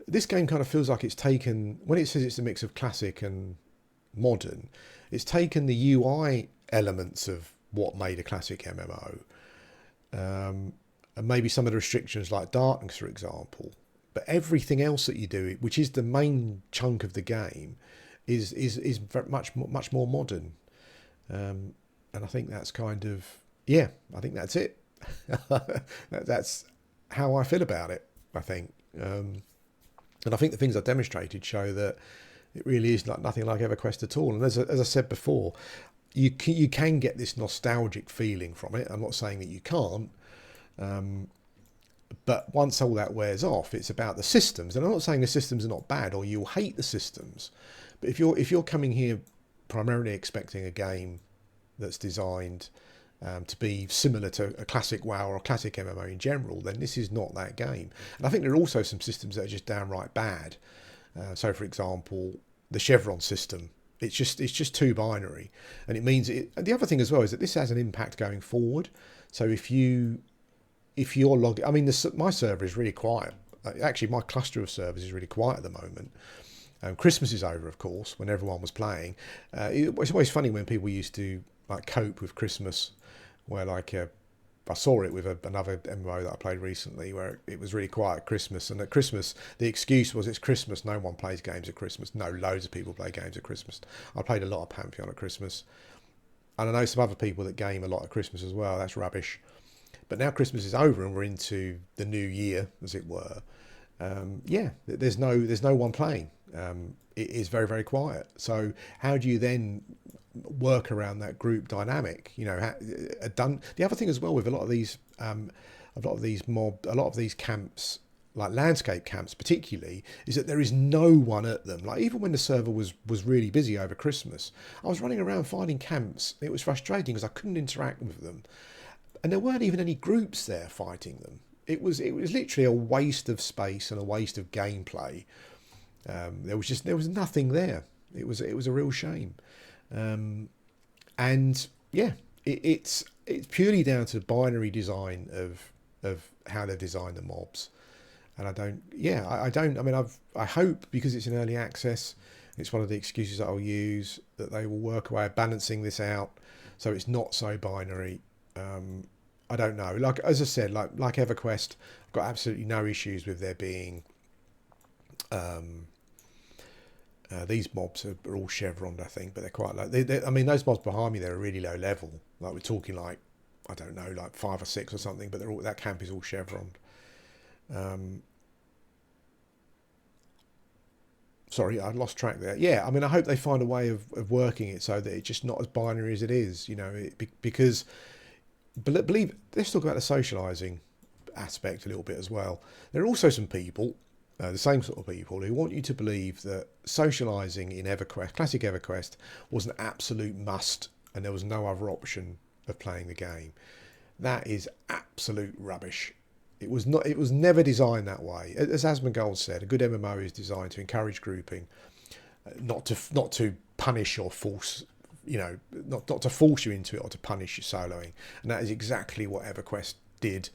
This game kind of feels like it's taken, when it says it's a mix of classic and modern, it's taken the UI elements of what made a classic MMO, and maybe some of the restrictions like darkness, for example. But everything else that you do, which is the main chunk of the game, is very much more modern. And I think that's kind of, yeah, I think that's it. That's how I feel about it, I think. And I think the things I've demonstrated show that it really is nothing like EverQuest at all. And as I said before, you can get this nostalgic feeling from it. I'm not saying that you can't. But once all that wears off, it's about the systems. And I'm not saying the systems are not bad or you'll hate the systems. But if you're coming here primarily expecting a game that's designed to be similar to a classic WoW or a classic MMO in general, then this is not that game. And I think there are also some systems that are just downright bad. So, for example, the chevron system. It's just too binary, and it means it. And the other thing as well is that this has an impact going forward. So if you're logging, I mean, my server is really quiet. Actually, my cluster of servers is really quiet at the moment. Christmas is over, of course, when everyone was playing. It's always funny when people used to like cope with Christmas, where like I saw it with another MMO that I played recently, where it was really quiet at Christmas, and at Christmas the excuse was it's Christmas, no one plays games at Christmas. No, loads of people play games at Christmas. I played a lot of Pantheon at Christmas, and I know some other people that game a lot at Christmas as well. That's rubbish. But now Christmas is over and we're into the new year, as it were. Yeah, there's no one playing. It is very, very quiet. So how do you then work around that group dynamic? You know, the other thing as well with a lot of these camps, like landscape camps particularly, is that there is no one at them. Like even when the server was really busy over Christmas, I was running around finding camps. It was frustrating because I couldn't interact with them, and there weren't even any groups there fighting them. It was literally a waste of space and a waste of gameplay. There was nothing there. It was a real shame. And yeah, it's purely down to binary design of how they've designed the mobs. And I hope, because it's in early access, it's one of the excuses that I'll use, that they will work away at balancing this out so it's not so binary. I don't know. Like, as I said, like EverQuest, I've got absolutely no issues with there being these mobs are all chevroned, I think, but they're quite low. I mean, those mobs behind me, they're really low level. Like, we're talking like, I don't know, like 5 or 6 or something, but that camp is all chevroned. Sorry, I lost track there. Yeah, I mean, I hope they find a way of working it so that it's just not as binary as it is, you know, because believe, let's talk about the socializing aspect a little bit as well. There are also some people, the same sort of people, who want you to believe that socializing in EverQuest, classic EverQuest, was an absolute must and there was no other option of playing the game. That is absolute rubbish. It was not. It was never designed that way. As Asmongold said, a good MMO is designed to encourage grouping, not to punish or force. You know, not to force you into it or to punish your soloing. And that is exactly what EverQuest did.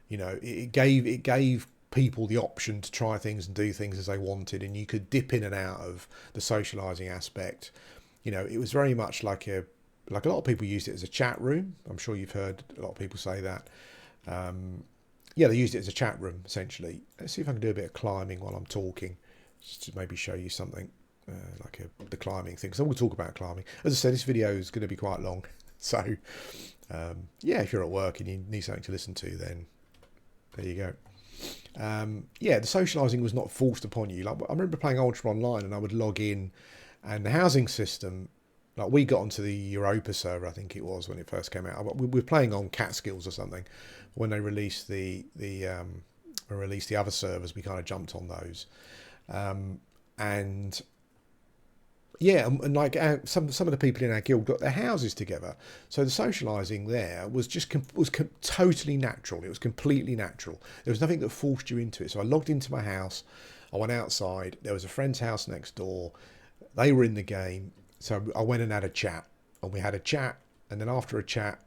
You know, it gave people the option to try things and do things as they wanted, and you could dip in and out of the socializing aspect. You know, it was very much like a lot of people used it as a chat room. I'm sure you've heard a lot of people say that. Yeah, they used it as a chat room, essentially. Let's see if I can do a bit of climbing while I'm talking, just to maybe show you something, the climbing thing. So we'll talk about climbing. As I said, this video is going to be quite long. So, yeah, if you're at work and you need something to listen to, then there you go. Yeah, the socialising was not forced upon you. Like, I remember playing Ultra Online and I would log in, and the housing system, like we got onto the Europa server, I think it was when it first came out. We were playing on Catskills or something. When they released the other servers, we kind of jumped on those, and yeah, and like some of the people in our guild got their houses together, so the socialising there was just totally natural. It was completely natural. There was nothing that forced you into it. So I logged into my house, I went outside. There was a friend's house next door. They were in the game, so I went and had a chat, and we had a chat, and then after a chat,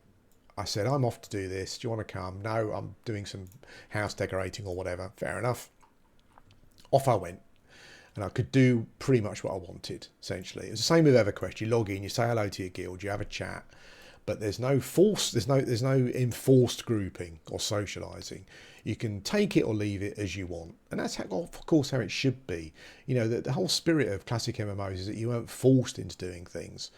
I said, I'm off to do this. Do you want to come? No, I'm doing some house decorating or whatever. Fair enough. Off I went. And I could do pretty much what I wanted, essentially. It was the same with EverQuest. You log in, you say hello to your guild, you have a chat, but there's no there's no enforced grouping or socialising. You can take it or leave it as you want. And that's, of course, how it should be. You know, the whole spirit of classic MMOs is that you weren't forced into doing things.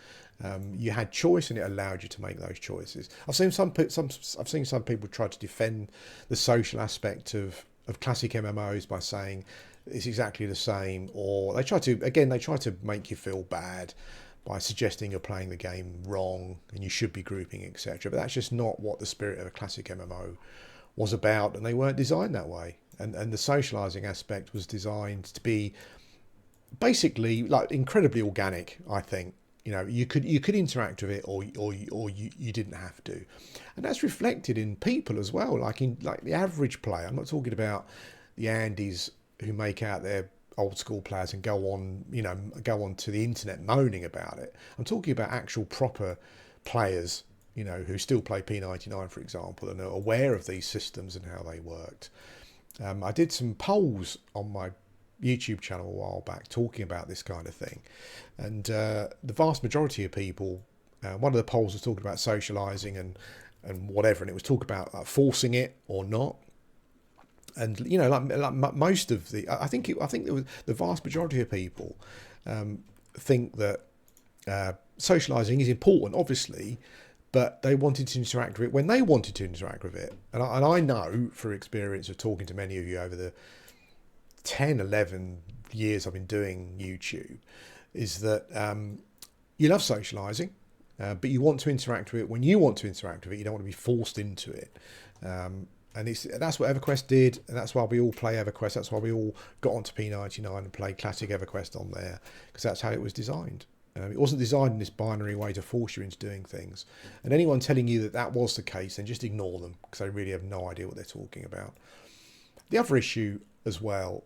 You had choice, and it allowed you to make those choices. I've seen some people try to defend the social aspect of classic MMOs by saying it's exactly the same, or they try to make you feel bad by suggesting you're playing the game wrong and you should be grouping, etc. But that's just not what the spirit of a classic MMO was about, and they weren't designed that way. And the socializing aspect was designed to be basically like incredibly organic, I think. You know, you could interact with it, or you didn't have to, and that's reflected in people as well. Like the average player. I'm not talking about the Andes who make out their old school players and go on to the internet moaning about it. I'm talking about actual proper players, you know, who still play P99, for example, and are aware of these systems and how they worked. I did some polls on my YouTube channel a while back talking about this kind of thing, and the vast majority of people, one of the polls was talking about socializing and whatever, and it was talking about forcing it or not. And you know, like most of the, I think there was the vast majority of people think that socializing is important, obviously, but they wanted to interact with it when they wanted to interact with it. And I know for experience of talking to many of you over the 10, 11 years I've been doing YouTube, is that you love socializing, but you want to interact with it when you want to interact with it. You don't want to be forced into it. And that's what EverQuest did, and that's why we all play EverQuest. That's why we all got onto P99 and played classic EverQuest on there, because that's how it was designed. It wasn't designed in this binary way to force you into doing things. And anyone telling you that that was the case, then just ignore them, because they really have no idea what they're talking about. The other issue as well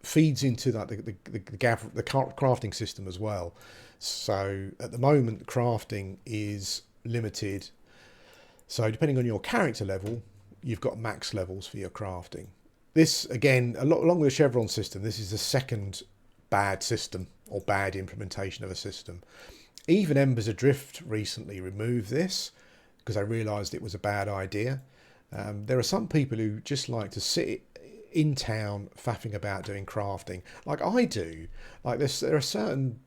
feeds into that the crafting system as well. So at the moment, crafting is limited. So depending on your character level, you've got max levels for your crafting. This, again, along with the chevron system, this is the second bad system or bad implementation of a system. Even Embers Adrift recently removed this because they realised it was a bad idea. There are some people who just like to sit in town faffing about doing crafting, like I do. Like there are certain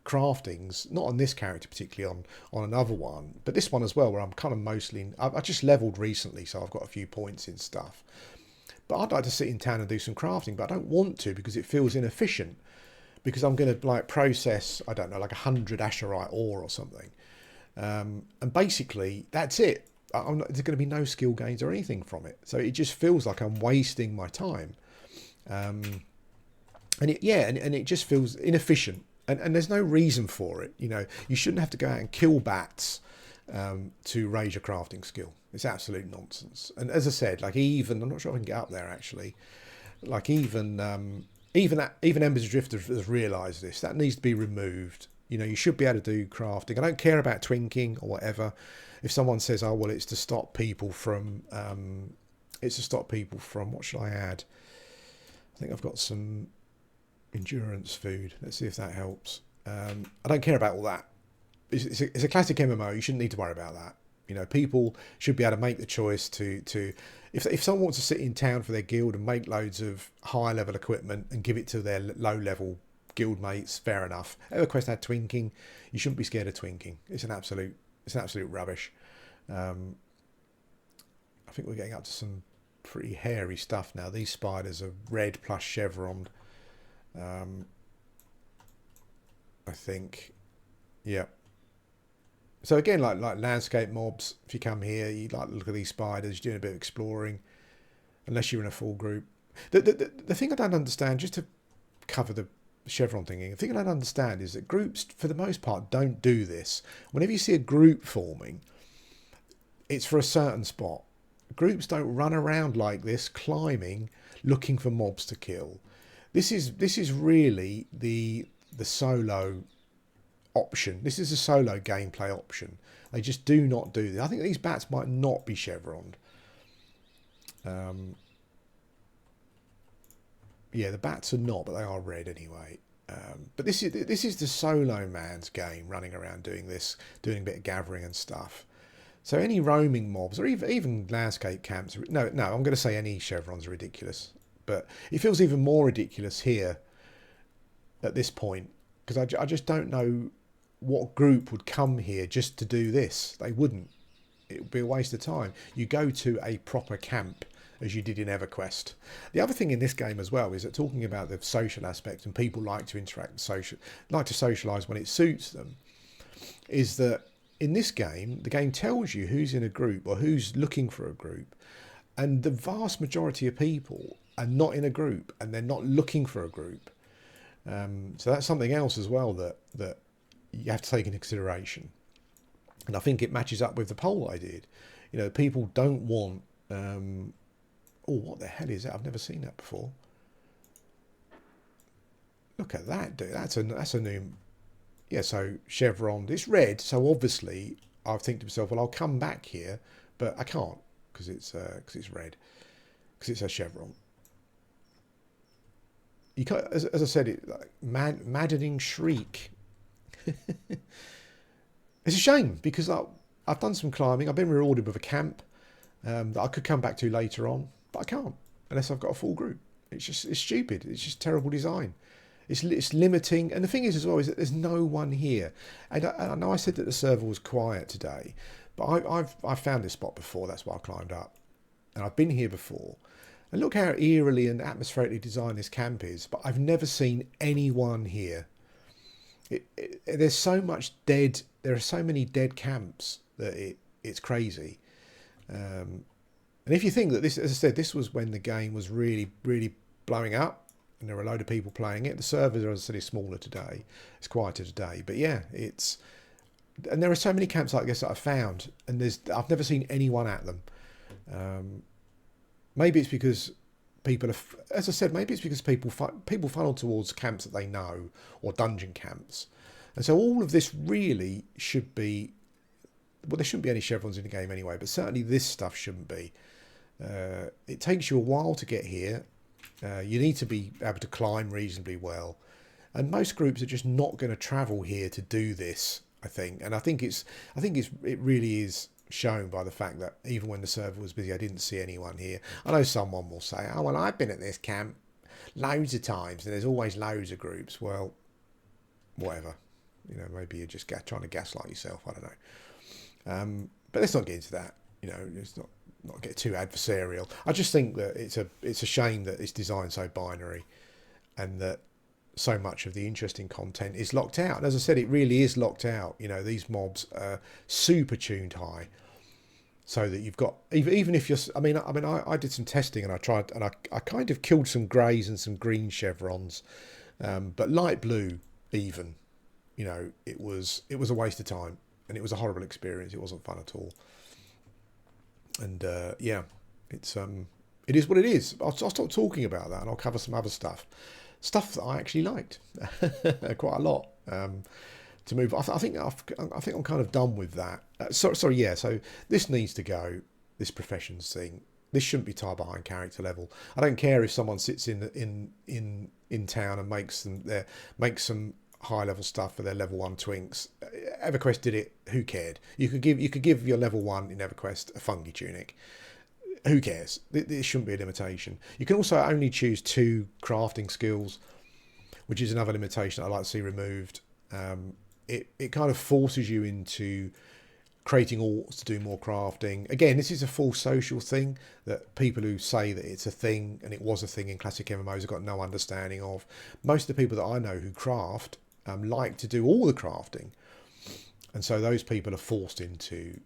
craftings, not on this character particularly, on another one, but this one as well, where I'm kind of mostly I just leveled recently, so I've got a few points in stuff, But I'd like to sit in town and do some crafting, but I don't want to because it feels inefficient. Because I'm going to like process, I don't know, like 100 Asherite ore or something. And basically, that's it. There's going to be no skill gains or anything from it. So it just feels like I'm wasting my time. And it just feels inefficient. And there's no reason for it. You know, you shouldn't have to go out and kill bats to raise your crafting skill. It's absolute nonsense. And as I said, like I'm not sure if I can get up there actually. Like even Embers Adrift has realised this. That needs to be removed. You know, you should be able to do crafting. I don't care about twinking or whatever. If someone says, "Oh well, it's to stop people from," what should I add? I think I've got some endurance food. Let's see if that helps. I don't care about all that. It's a classic MMO. You shouldn't need to worry about that. You know, people should be able to make the choice to if someone wants to sit in town for their guild and make loads of high level equipment and give it to their low level guild mates, fair enough. EverQuest had twinking. You shouldn't be scared of twinking. It's an absolute rubbish. I think we're getting up to some pretty hairy stuff now. These spiders are red plus chevron. I think, yeah. So again, like landscape mobs, if you come here, you like look at these spiders, you're doing a bit of exploring, unless you're in a full group. The thing I don't understand, just to cover the chevron thinking, the thing I don't understand is that groups, for the most part, don't do this. Whenever you see a group forming, it's for a certain spot. Groups don't run around like this, climbing, looking for mobs to kill. This is really the solo option. This is a solo gameplay option. They just do not do this. I think these bats might not be chevroned. Yeah, the bats are not, but they are red anyway. But this is the solo man's game, running around doing this, doing a bit of gathering and stuff. So any roaming mobs or even landscape camps, no, I'm going to say any chevrons are ridiculous. But it feels even more ridiculous here at this point because I just don't know what group would come here just to do this. They wouldn't. It would be a waste of time. You go to a proper camp as you did in EverQuest. The other thing in this game as well is that talking about the social aspect and people like to interact, like to socialise when it suits them, is that in this game, the game tells you who's in a group or who's looking for a group. And the vast majority of people are not in a group and they're not looking for a group. So that's something else as well that you have to take into consideration. And I think it matches up with the poll I did. You know, people don't want... oh, what the hell is that? I've never seen that before. Look at that, dude. That's a new... Yeah, so chevron. It's red, so obviously I think to myself, well, I'll come back here, but I can't because it's red, because it's a chevron. You can't, as I said, it like maddening shriek. It's a shame because I've done some climbing. I've been rewarded with a camp that I could come back to later on, but I can't unless I've got a full group. It's stupid. It's just terrible design. It's limiting, and the thing is as well is that there's no one here. And I know I said that the server was quiet today, but I've found this spot before. That's why I climbed up, and I've been here before. And look how eerily and atmospherically designed this camp is. But I've never seen anyone here. There's so much dead. There are so many dead camps that it's crazy. And if you think that this, as I said, this was when the game was really, really blowing up. And there are a load of people playing it. The servers, as I said, is smaller today. It's quieter today. But yeah, and there are so many camps like this that I've found, and I've never seen anyone at them. Maybe it's because people are, as I said, maybe it's because people funnel towards camps that they know or dungeon camps, and so all of this really should be. Well, there shouldn't be any chevrons in the game anyway, but certainly this stuff shouldn't be. It takes you a while to get here. You need to be able to climb reasonably well, and most groups are just not going to travel here to do this. I think it really is shown by the fact that even when the server was busy, I didn't see anyone here. I know someone will say, "Oh well, I've been at this camp loads of times, and there's always loads of groups." Well, whatever. You know, maybe you're just trying to gaslight yourself. I don't know. But let's not get into that. You know, it's not. not get too adversarial. I just think that it's a shame that it's designed so binary, and that so much of the interesting content is locked out. And as I said, it really is locked out. You know, these mobs are super tuned high, so that you've got, even if you're, I did some testing and I tried, and I kind of killed some greys and some green chevrons, but light blue even, you know, it was a waste of time, and it was a horrible experience. It wasn't fun at all. And yeah, it is what it is. I'll stop talking about that, and I'll cover some other stuff that I actually liked quite a lot. To move, I think I'm kind of done with that. Sorry, yeah. So this needs to go. This professions thing. This shouldn't be tied behind character level. I don't care if someone sits in town and makes some high level stuff for their level 1 twinks. EverQuest did it. Who cared? You could give your level 1 in EverQuest a fungi tunic. Who cares? This shouldn't be a limitation. You can also only choose 2 crafting skills, which is another limitation I'd like to see removed. It kind of forces you into creating alts to do more crafting. Again, this is a full social thing that people who say that it's a thing, and it was a thing in classic MMOs, have got no understanding of. Most of the people that I know who craft like to do all the crafting, and so those people are forced into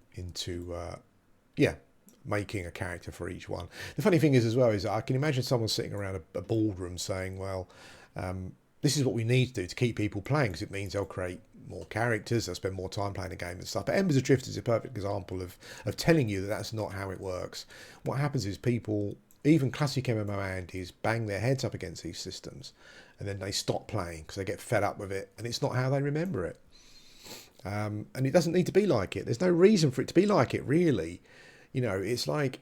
making a character for each one. The funny thing is as well is that I can imagine someone sitting around a boardroom saying, well, this is what we need to do to keep people playing, because it means they'll create more characters, they'll spend more time playing the game and stuff. But Embers Adrift is a perfect example of telling you that that's not how it works. What happens is people, even classic MMO Andes, bang their heads up against these systems, and then they stop playing because they get fed up with it, and it's not how they remember it. And it doesn't need to be like it. There's no reason for it to be like it, really. You know, it's like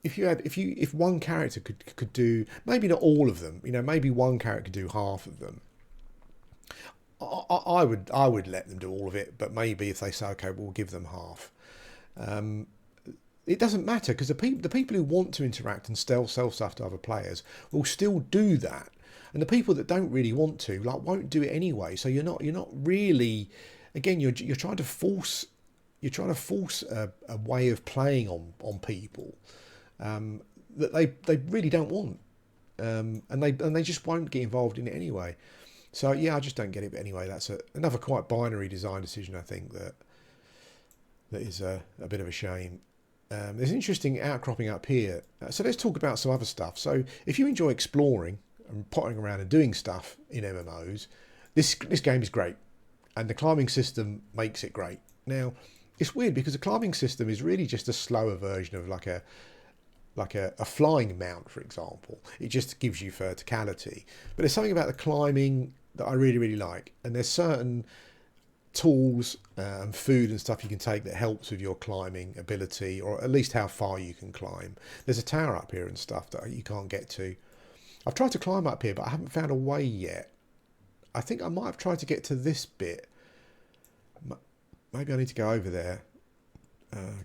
if one character could do, maybe not all of them, you know, maybe one character could do half of them. I would let them do all of it, but maybe if they say, okay, we'll give them half. It doesn't matter, because the people who want to interact and sell stuff to other players will still do that, and the people that don't really want to, like, won't do it anyway. So you're not really, again, you're trying to force a way of playing on people that they really don't want, and they just won't get involved in it anyway. So yeah, I just don't get it. But anyway, that's another quite binary design decision, I think, that is a bit of a shame. There's an interesting outcropping up here. So let's talk about some other stuff. So if you enjoy exploring and potting around and doing stuff in MMOs, this game is great, and the climbing system makes it great. Now, it's weird because the climbing system is really just a slower version of like a flying mount, for example. It just gives you verticality. But there's something about the climbing that I really, really like. And there's certain tools and food and stuff you can take that helps with your climbing ability, or at least how far you can climb. There's a tower up here and stuff that you can't get to. I've tried to climb up here, but I haven't found a way yet. I think I might have tried to get to this bit. Maybe I need to go over there.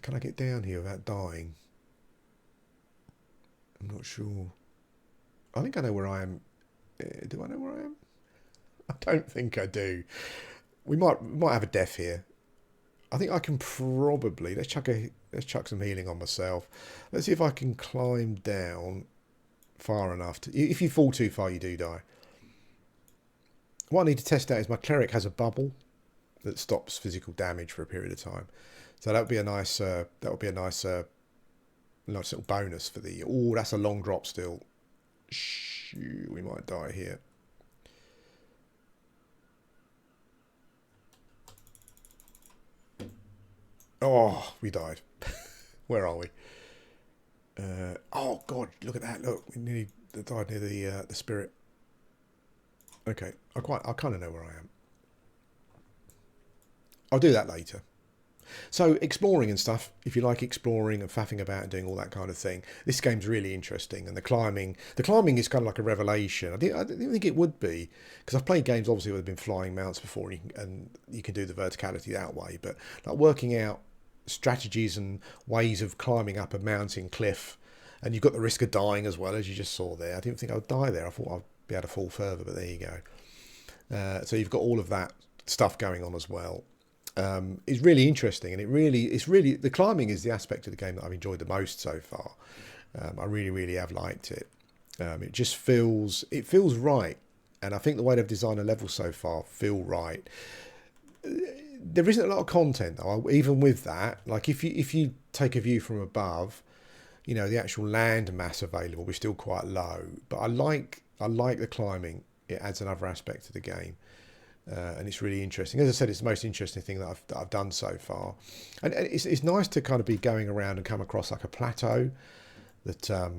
Can I get down here without dying? I'm not sure. I think I know where I am. Do I know where I am? I don't think I do. We might have a death here. I think I can probably, let's chuck some healing on myself. Let's see if I can climb down far enough to, if you fall too far, you do die. What I need to test out is my cleric has a bubble that stops physical damage for a period of time. So that would be a nice nice little bonus for the... Oh, that's a long drop still. Shoo, we might die here. Oh, we died. Where are we? Oh God, look at that! Look, we nearly died near the spirit. Okay, I kind of know where I am. I'll do that later. So exploring and stuff, if you like exploring and faffing about and doing all that kind of thing, this game's really interesting. And the climbing is kind of like a revelation. I didn't think it would be, because I've played games obviously where there have been flying mounts before, and you can do the verticality that way. But like working out strategies and ways of climbing up a mountain cliff, and you've got the risk of dying as well, as you just saw there. I didn't think I would die there. I thought I'd be able to fall further, but there you go. So you've got all of that stuff going on as well. is really interesting, and it's really the climbing is the aspect of the game that I've enjoyed the most so far. I really have liked it. It just feels right, and I think the way they've designed the level so far feel right. There isn't a lot of content though, even with that. Like if you take a view from above, you know, the actual land mass available is still quite low. But I like the climbing. It adds another aspect to the game. And it's really interesting. As I said, it's the most interesting thing that I've done so far, and it's nice to kind of be going around and come across like a plateau, that a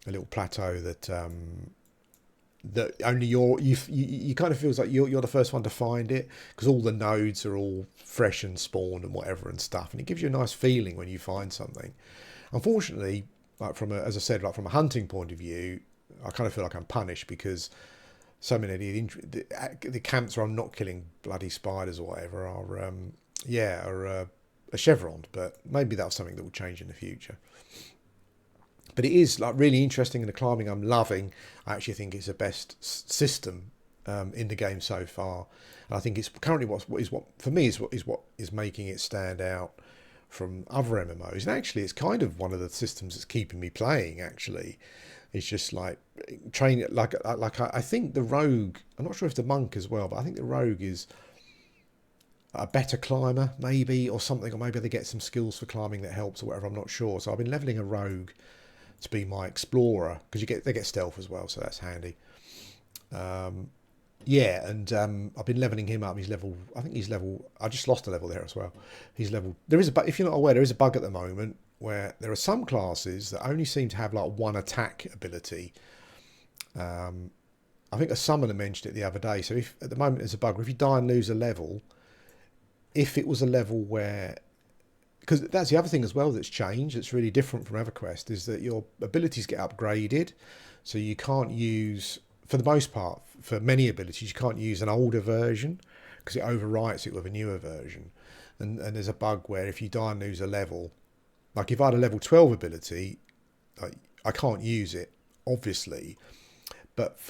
little plateau that only you kind of feels like you're the first one to find it, because all the nodes are all fresh and spawned and whatever and stuff, and it gives you a nice feeling when you find something. Unfortunately, like as I said, like from a hunting point of view, I kind of feel like I'm punished because so many of the camps where I'm not killing bloody spiders or whatever are a chevron, but maybe that's something that will change in the future. But it is like really interesting, and the climbing I'm loving. I actually think it's the best system in the game so far, and I think it's currently what for me is what is making it stand out from other MMOs. And actually, it's kind of one of the systems that's keeping me playing. Actually, it's just like training. Like I think the rogue. I'm not sure if the monk as well, but I think the rogue is a better climber, maybe, or something, or maybe they get some skills for climbing that helps or whatever. I'm not sure. So I've been leveling a rogue to be my explorer, because they get stealth as well, so that's handy. Yeah, and I've been leveling him up. I just lost a level there as well. He's level. There is if you're not aware, there is a bug at the moment where there are some classes that only seem to have like one attack ability. I think a summoner mentioned it the other day. So if at the moment there's a bug where if you die and lose a level, if it was a level where, because that's the other thing as well that's changed, that's really different from EverQuest, is that your abilities get upgraded. So you can't use, for the most part, for many abilities, you can't use an older version because it overwrites it with a newer version. And there's a bug where if you die and lose a level, like if I had a level 12 ability, I can't use it, obviously. But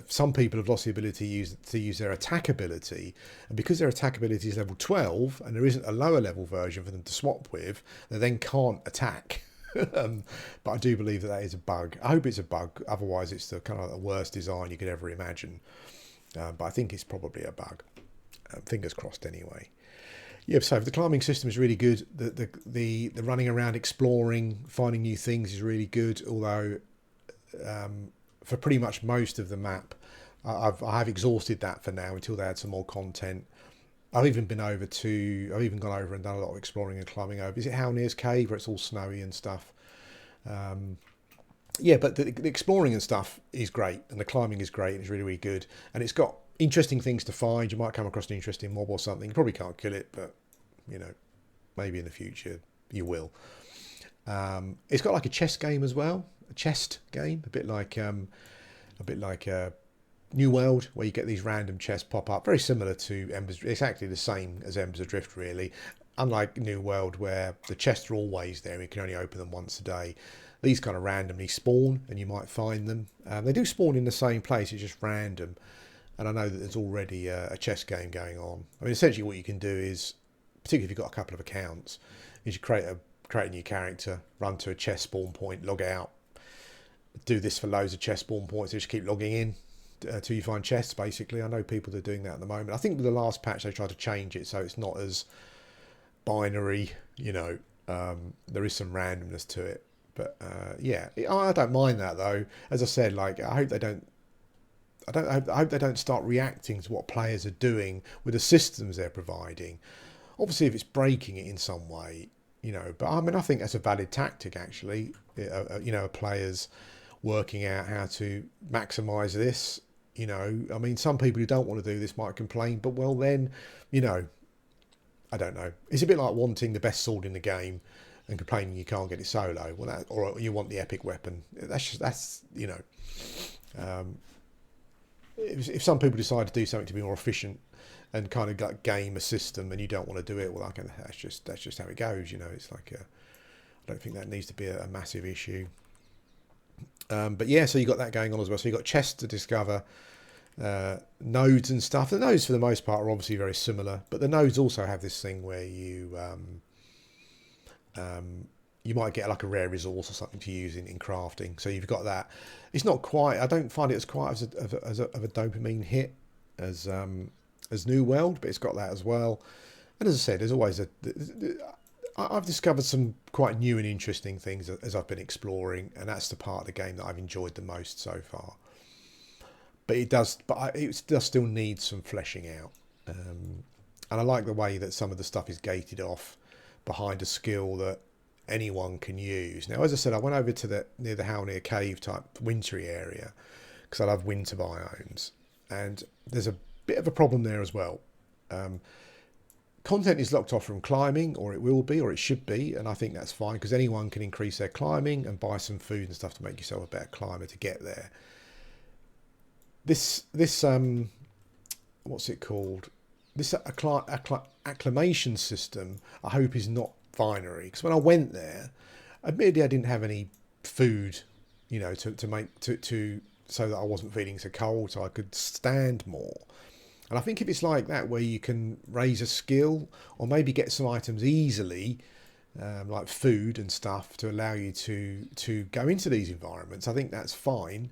some people have lost the ability to use their attack ability, and because their attack ability is level 12 and there isn't a lower level version for them to swap with, they then can't attack. But I do believe that is a bug. I hope it's a bug, otherwise it's the kind of the worst design you could ever imagine. But I think it's probably a bug. Fingers crossed anyway. Yeah, so the climbing system is really good. The running around, exploring, finding new things is really good, although for pretty much most of the map, I've exhausted that for now until they add some more content. I've even gone over and done a lot of exploring and climbing over. Is it Halnir's Cave where it's all snowy and stuff? Yeah, but the exploring and stuff is great, and the climbing is great, and it's really good, and it's got interesting things to find. You might come across an interesting mob or something. You probably can't kill it, but you know, maybe in the future you will. It's got like a chess game as well, a chest game, a bit like New World, where you get these random chests pop up, very similar to Ember's. It's actually the same as Ember's Adrift, really. Unlike New World, where the chests are always there, and you can only open them once a day. These kind of randomly spawn, and you might find them. They do spawn in the same place; it's just random. And I know that there's already a chess game going on. I mean, essentially, what you can do is, particularly if you've got a couple of accounts, is you create a new character, run to a chess spawn point, log out, do this for loads of chess spawn points, just keep logging in till you find chests, basically. I know people that are doing that at the moment. I think with the last patch they tried to change it so it's not as binary, you know. There is some randomness to it, but yeah, I don't mind that though. As I said, like I hope they don't start reacting to what players are doing with the systems they're providing. Obviously, if it's breaking it in some way, you know, but I mean, I think that's a valid tactic actually. You know, a player's working out how to maximise this. You know, I mean, some people who don't want to do this might complain, but well then, you know, I don't know. It's a bit like wanting the best sword in the game and complaining you can't get it solo. Well, or you want the epic weapon. That's you know, if some people decide to do something to be more efficient and kind of like game a system, and you don't want to do it, well, that's just how it goes. You know, it's like I don't think that needs to be a massive issue. But yeah, so you got that going on as well. So you got chests to discover. nodes and stuff. The nodes for the most part are obviously very similar, but the nodes also have this thing where you might get like a rare resource or something to use in crafting. So you've got that. It's not quite. I don't find it as quite as a dopamine hit as New World, but it's got that as well. And as I said, there's always I've discovered some quite new and interesting things as I've been exploring, and that's the part of the game that I've enjoyed the most so far. But it does still need some fleshing out. And I like the way that some of the stuff is gated off behind a skill that anyone can use. Now, as I said, I went over to near the Halnir Cave type wintry area because I love winter biomes, and there's a bit of a problem there as well. Content is locked off from climbing, or it will be, or it should be, and I think that's fine because anyone can increase their climbing and buy some food and stuff to make yourself a better climber to get there. This what's it called? This acclimation system, I hope, is not binary, because when I went there, admittedly I didn't have any food, to so that I wasn't feeling so cold, so I could stand more. And I think if it's like that, where you can raise a skill or maybe get some items easily, like food and stuff, to allow you to go into these environments, I think that's fine.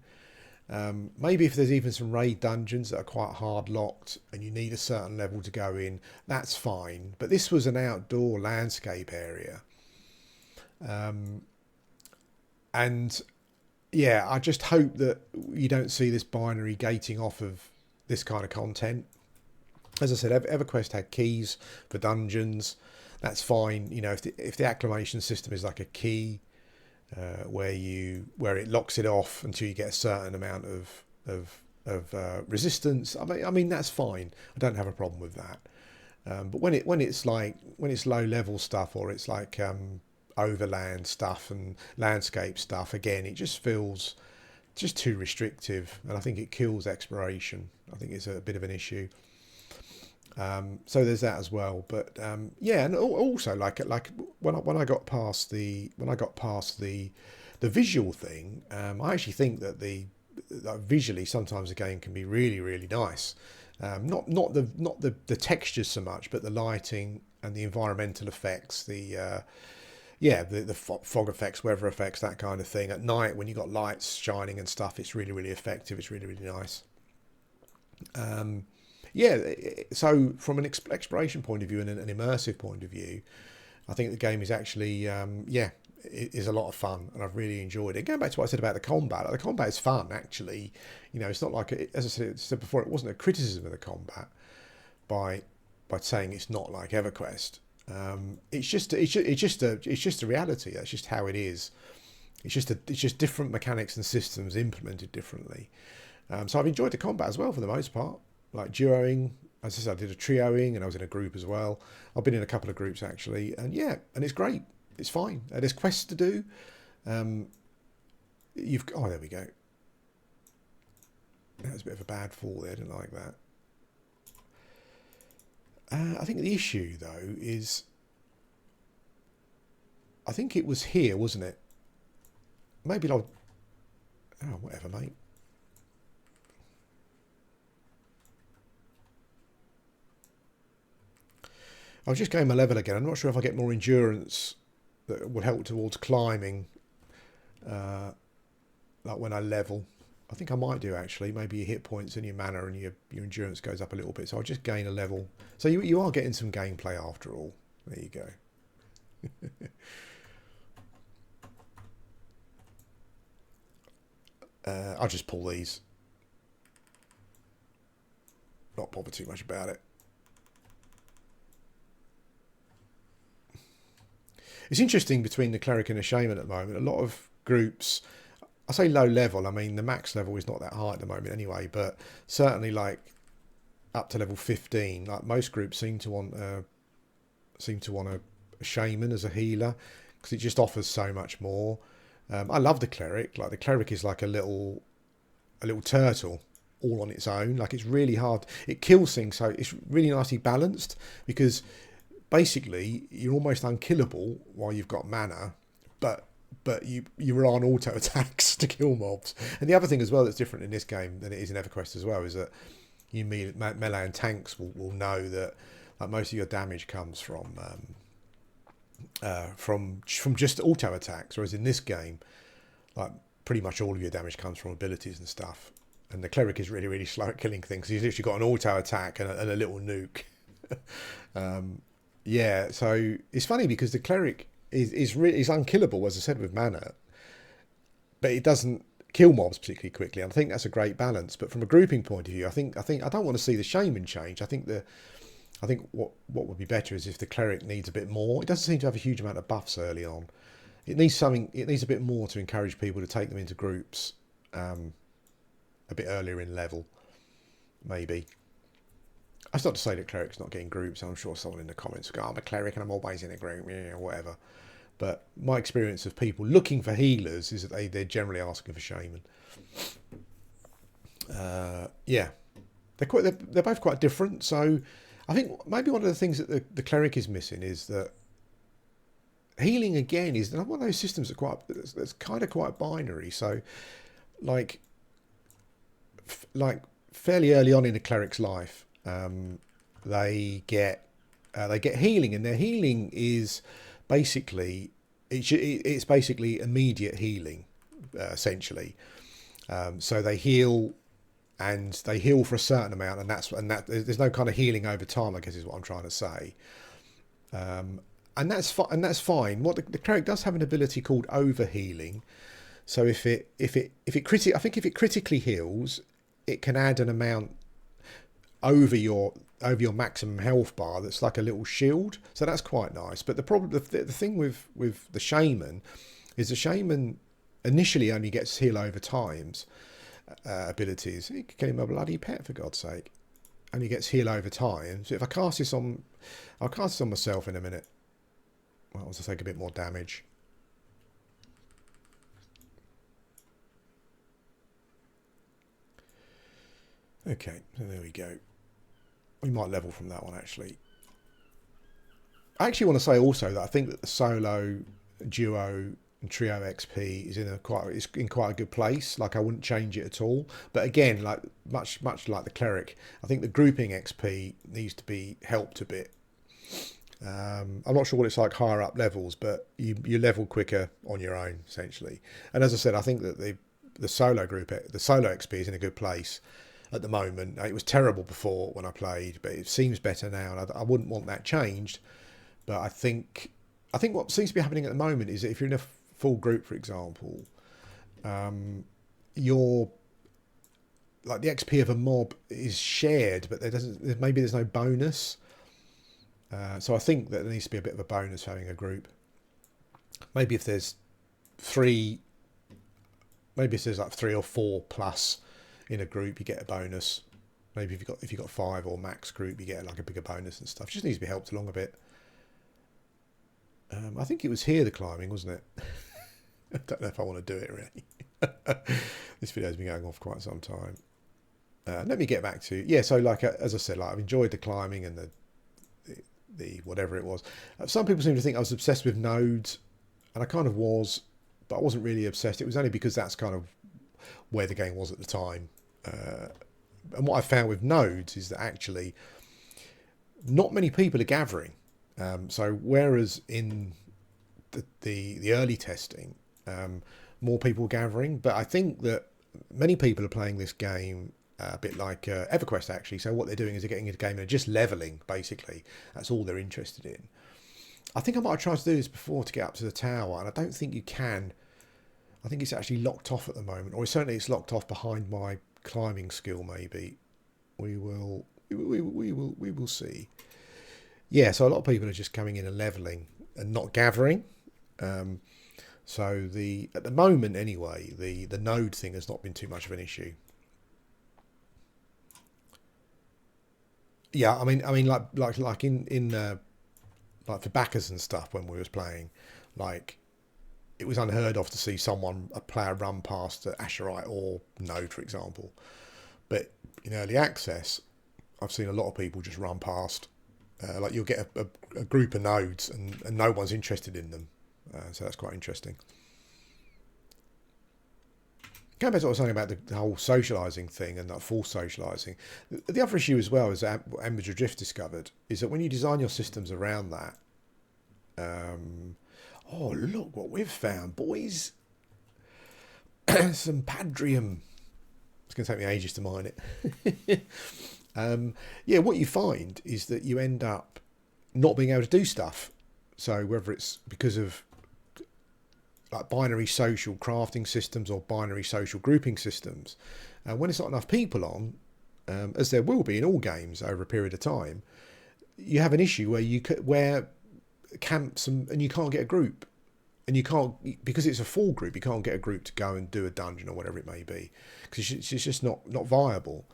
Maybe if there's even some raid dungeons that are quite hard locked and you need a certain level to go in, that's fine. But this was an outdoor landscape area. And yeah, I just hope that you don't see this binary gating off of this kind of content. As I said, EverQuest had keys for dungeons. That's fine. If the acclimation system is like a key, where it locks it off until you get a certain amount of resistance. I mean that's fine. I don't have a problem with that. But when it's low level stuff, or it's like overland stuff and landscape stuff, again, it just feels just too restrictive, and I think it kills exploration. I think it's a bit of an issue. So there's that as well. But yeah, and also like when I got past the visual thing, I actually think that visually sometimes the game can be really, really nice. Not the textures so much, but the lighting and the environmental effects, the fog effects, weather effects, that kind of thing. At night when you got lights shining and stuff, it's really, really effective. It's really, really nice. So from an exploration point of view and an immersive point of view, I think the game is actually, it is a lot of fun, and I've really enjoyed it. Going back to what I said about the combat, the combat is fun, actually. It's not like, as I said before, it wasn't a criticism of the combat by saying it's not like EverQuest. It's just a reality. That's just how it is. It's just different mechanics and systems implemented differently. So I've enjoyed the combat as well for the most part. Like duoing, as I said, I did a trioing, and I was in a group as well. I've been in a couple of groups actually, and it's great. It's fine. There's quests to do. There we go. That was a bit of a bad fall there. I didn't like that. I think the issue though is, I think it was here, wasn't it? Maybe whatever, mate. I was just going my level again. I'm not sure if I get more endurance that would help towards climbing, like when I level. I think I might do actually. Maybe your hit points and your mana and your endurance goes up a little bit. So I'll just gain a level. So you are getting some gameplay after all. There you go. I'll just pull these. Not bother too much about it. It's interesting between the cleric and the shaman at the moment. A lot of groups, I say low level, I mean the max level is not that high at the moment anyway, but certainly like up to level 15, like most groups seem to want a shaman as a healer, because it just offers so much more. I love the cleric. Like the cleric is like a little turtle all on its own. Like it's really hard. It kills things, so it's really nicely balanced, because basically you're almost unkillable while you've got mana, but but you rely on auto attacks to kill mobs. And the other thing as well that's different in this game than it is in EverQuest as well is that you melee and tanks will know that like most of your damage comes from just auto attacks, whereas in this game, like pretty much all of your damage comes from abilities and stuff. And the cleric is really slow at killing things. He's literally got an auto attack and a little nuke. Yeah, so it's funny because the cleric is unkillable, as I said, with mana, but it doesn't kill mobs particularly quickly. I think that's a great balance. But from a grouping point of view, I think I don't want to see the shaman change. I think what would be better is if the cleric needs a bit more. It doesn't seem to have a huge amount of buffs early on. It needs something. It needs a bit more to encourage people to take them into groups a bit earlier in level, maybe. That's not to say that cleric's not getting groups. I'm sure someone in the comments will go, I'm a cleric and I'm always in a group, yeah, whatever. But my experience of people looking for healers is that they're generally asking for shaman. Yeah, they're both quite different. So I think maybe one of the things that the cleric is missing is that healing again is one of those systems that's kind of quite binary. So like fairly early on in a cleric's life, they get healing, and their healing is basically it's basically immediate healing, essentially. So they heal, and they heal for a certain amount, and that there's no kind of healing over time, I guess is what I'm trying to say. And that's fine. What the cleric does have an ability called overhealing. So if it critically heals, it can add an amount over your maximum health bar that's like a little shield. So that's quite nice. But the thing with the shaman is the shaman initially only gets heal over times abilities. You can kill him a bloody pet, for God's sake. Only gets heal over time. So if I cast this on, I'll cast this on myself in a minute. Well, I'll just take a bit more damage. Okay, so there we go. We might level from that one, actually. I actually want to say also that I think that the solo, duo, and trio XP is in quite a good place. Like, I wouldn't change it at all. But again, like much like the cleric, I think the grouping XP needs to be helped a bit. I'm not sure what it's like higher up levels, but you level quicker on your own, essentially. And as I said, I think that the solo XP is in a good place at the moment. It was terrible before when I played, but it seems better now, and I wouldn't want that changed. But I think what seems to be happening at the moment is that if you're in a full group, for example, you're like the XP of a mob is shared, but there's no bonus. So I think that there needs to be a bit of a bonus for having a group. Maybe if there's like 3 or 4 plus in a group, you get a bonus. Maybe if you've got 5 or max group, you get like a bigger bonus and stuff. It just needs to be helped along a bit. I think it was here, the climbing, wasn't it? I don't know if I want to do it really. This video's been going on for quite some time. Let me get back to so like as I said, like I've enjoyed the climbing and the whatever it was. Some people seem to think I was obsessed with nodes, and I kind of was, but I wasn't really obsessed. It was only because that's kind of where the game was at the time. And what I found with nodes is that actually not many people are gathering. So whereas in the early testing, more people were gathering, but I think that many people are playing this game a bit like EverQuest, actually. So what they're doing is they're getting into the game and they're just leveling, basically. That's all they're interested in. I think I might have tried to do this before to get up to the tower, and I don't think you can. I think it's actually locked off at the moment, or certainly it's locked off behind my climbing skill. Maybe we will see. Yeah, so a lot of people are just coming in and leveling and not gathering. So at the moment anyway, the node thing has not been too much of an issue. Yeah, I mean, like in like for backers and stuff when we was playing, like it was unheard of to see a player run past the Asherite or node, for example. But in early access, I've seen a lot of people just run past. Like you'll get a group of nodes and no one's interested in them. So that's quite interesting. Going back to what I was saying about the whole socializing thing and that forced socializing, the other issue as well is that what Embers Adrift discovered is that when you design your systems around that, oh look what we've found, boys! Some Padrium. It's going to take me ages to mine it. Yeah, what you find is that you end up not being able to do stuff. So whether it's because of like binary social crafting systems or binary social grouping systems, when it's not enough people on, as there will be in all games over a period of time, you have an issue where camps and you can't get a group, and you can't, because it's a full group, you can't get a group to go and do a dungeon or whatever it may be, because it's just not viable.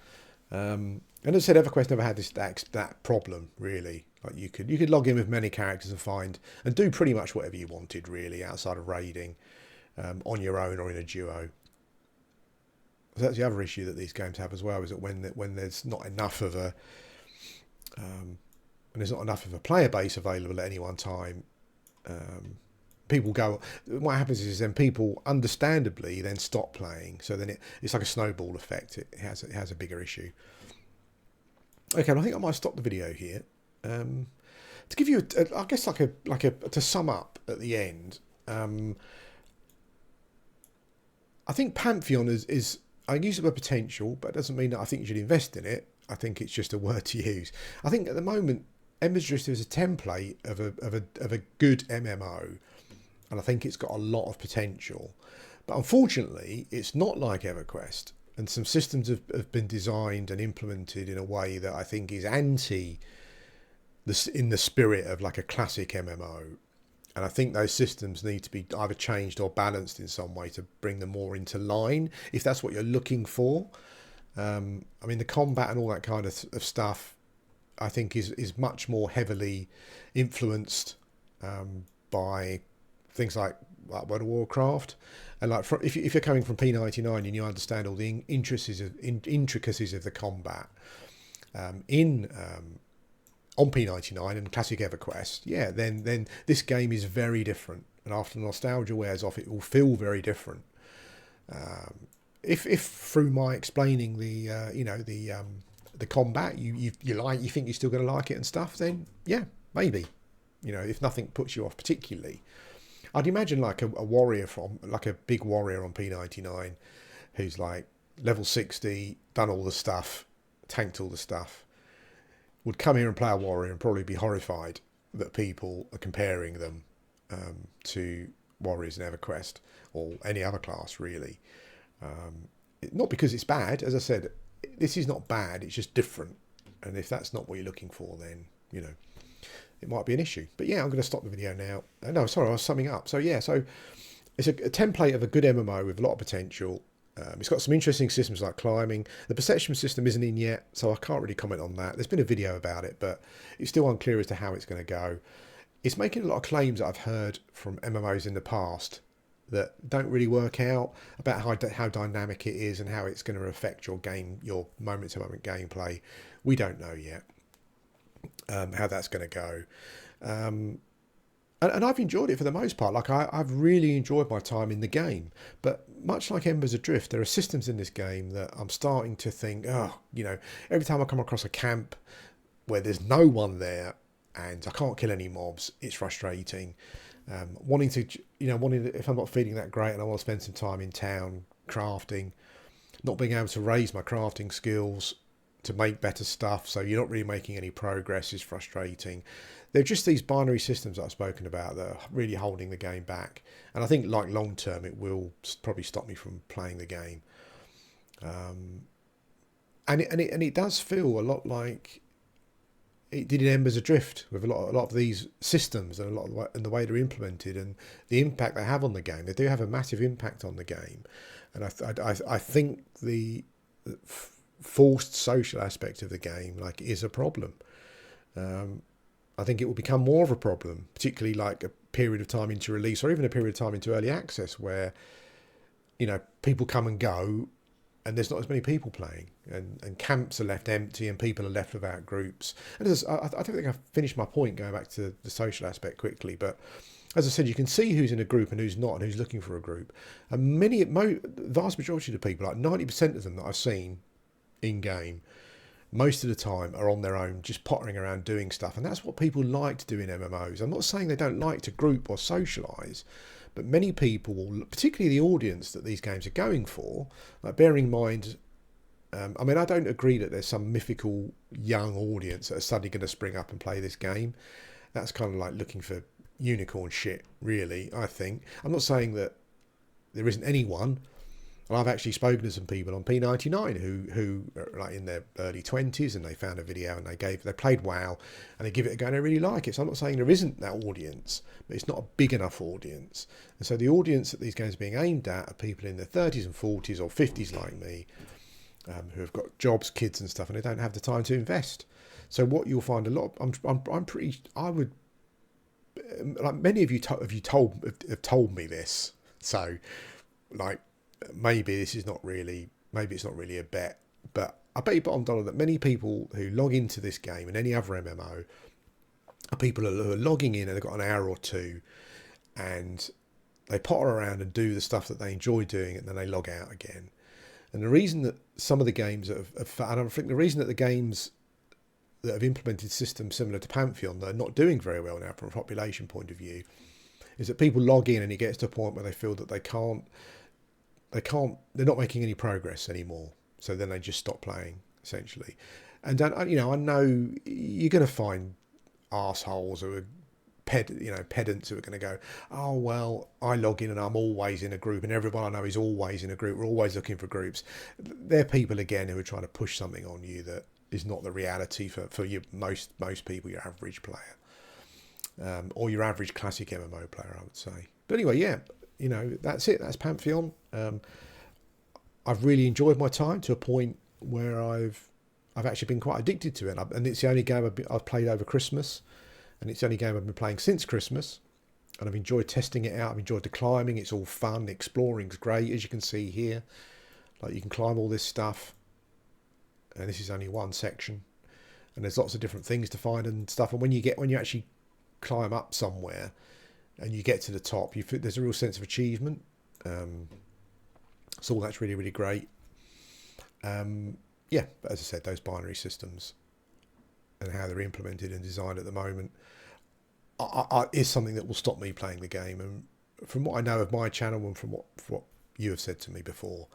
And as I said, EverQuest never had that problem really. Like you could log in with many characters and find and do pretty much whatever you wanted really, outside of raiding, on your own or in a duo. So that's the other issue that these games have as well, is that when there's not enough of a player base available at any one time, people go. What happens is then people understandably then stop playing. So then it's like a snowball effect. It has a bigger issue. Okay, well, I think I might stop the video here. To give you, I guess, to sum up at the end. I think Pantheon is I use the word potential, but it doesn't mean that I think you should invest in it. I think it's just a word to use. I think at the moment, Embers Adrift is a template of a good MMO, and I think it's got a lot of potential. But unfortunately, it's not like EverQuest, and some systems have been designed and implemented in a way that I think is in the spirit of like a classic MMO. And I think those systems need to be either changed or balanced in some way to bring them more into line, if that's what you're looking for. I mean, the combat and all that kind of stuff, I think is much more heavily influenced by things like World of Warcraft. And like if you're coming from P99 and you understand all the intricacies of the combat on P99 and classic EverQuest, yeah, then this game is very different. And after nostalgia wears off, it will feel very different. If through my explaining the combat you think you're still going to like it and stuff, then yeah, maybe. If nothing puts you off particularly, I'd imagine like a warrior like a big warrior on P99 who's like level 60, done all the stuff, tanked all the stuff, would come here and play a warrior and probably be horrified that people are comparing them to warriors in EverQuest or any other class really. Not because it's bad, as I said, this is not bad, it's just different. And if that's not what you're looking for, then, it might be an issue. But yeah, I'm going to stop the video now. No, sorry, I was summing up. So yeah, so it's a template of a good MMO with a lot of potential. It's got some interesting systems like climbing. The perception system isn't in yet, so I can't really comment on that. There's been a video about it, but it's still unclear as to how it's going to go. It's making a lot of claims that I've heard from MMOs in the past that don't really work out about how dynamic it is and how it's going to affect your moment-to-moment gameplay. We don't know yet how that's going to go. And I've enjoyed it for the most part. Like I've really enjoyed my time in the game. But much like Embers Adrift, there are systems in this game that I'm starting to think, every time I come across a camp where there's no one there and I can't kill any mobs, it's frustrating. Wanting to, if I'm not feeling that great and I want to spend some time in town crafting, not being able to raise my crafting skills to make better stuff, so you're not really making any progress, is frustrating. They're just these binary systems that I've spoken about that are really holding the game back. And I think, like, long term, it will probably stop me from playing the game. And it does feel a lot like it did in Embers Adrift, with a lot of these systems and and the way they're implemented and the impact they have on the game. They do have a massive impact on the game, and I think the forced social aspect of the game is a problem. I think it will become more of a problem, particularly like a period of time into release or even a period of time into early access where people come and go and there's not as many people playing, and camps are left empty and people are left without groups. And I don't think I've finished my point going back to the social aspect quickly, but as I said, you can see who's in a group and who's not, and who's looking for a group. And vast majority of the people, like 90% of them that I've seen in game, most of the time are on their own, just pottering around doing stuff. And that's what people like to do in MMOs. I'm not saying they don't like to group or socialise, but many people, particularly the audience that these games are going for, like bearing in mind, I mean, I don't agree that there's some mythical young audience that are suddenly going to spring up and play this game. That's kind of like looking for unicorn shit, really, I think. I'm not saying that there isn't anyone. And I've actually spoken to some people on P99 who are like in their early 20s, and they found a video and they played WoW and they give it a go and they really like it. So I'm not saying there isn't that audience, but it's not a big enough audience. And so the audience that these games are being aimed at are people in their 30s and 40s or 50s like me, who have got jobs, kids and stuff, and they don't have the time to invest. So what you'll find a lot, I would, like many of you have told me this. So like, maybe it's not really a bet, but I bet you bottom dollar that many people who log into this game and any other MMO are people who are logging in and they've got an hour or two and they potter around and do the stuff that they enjoy doing, and then they log out again. And the reason that some of the games and I think the reason that the games that have implemented systems similar to Pantheon that are not doing very well now from a population point of view is that people log in and it gets to a point where they feel that they're not making any progress anymore. So then they just stop playing, essentially. And I know you're going to find arseholes who are pedants who are going to go, oh, well, I log in and I'm always in a group and everyone I know is always in a group. We're always looking for groups. They're people, again, who are trying to push something on you that is not the reality for you, most people, your average player. Or your average classic MMO player, I would say. But anyway, yeah, that's it. That's Pantheon. I've really enjoyed my time to a point where I've actually been quite addicted to it. And it's the only game I've played over Christmas. And it's the only game I've been playing since Christmas. And I've enjoyed testing it out. I've enjoyed the climbing. It's all fun. Exploring's great, as you can see here. Like, you can climb all this stuff. And this is only one section. And there's lots of different things to find and stuff. And when you actually climb up somewhere and you get to the top, there's a real sense of achievement. So that's really, really great. Yeah, but as I said, those binary systems and how they're implemented and designed at the moment is something that will stop me playing the game. And from what I know of my channel and from what you have said to me before,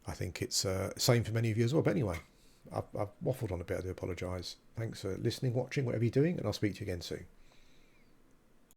I think it's same for many of you as well. But anyway, I've waffled on a bit. I do apologise. Thanks for listening, watching, whatever you're doing, and I'll speak to you again soon.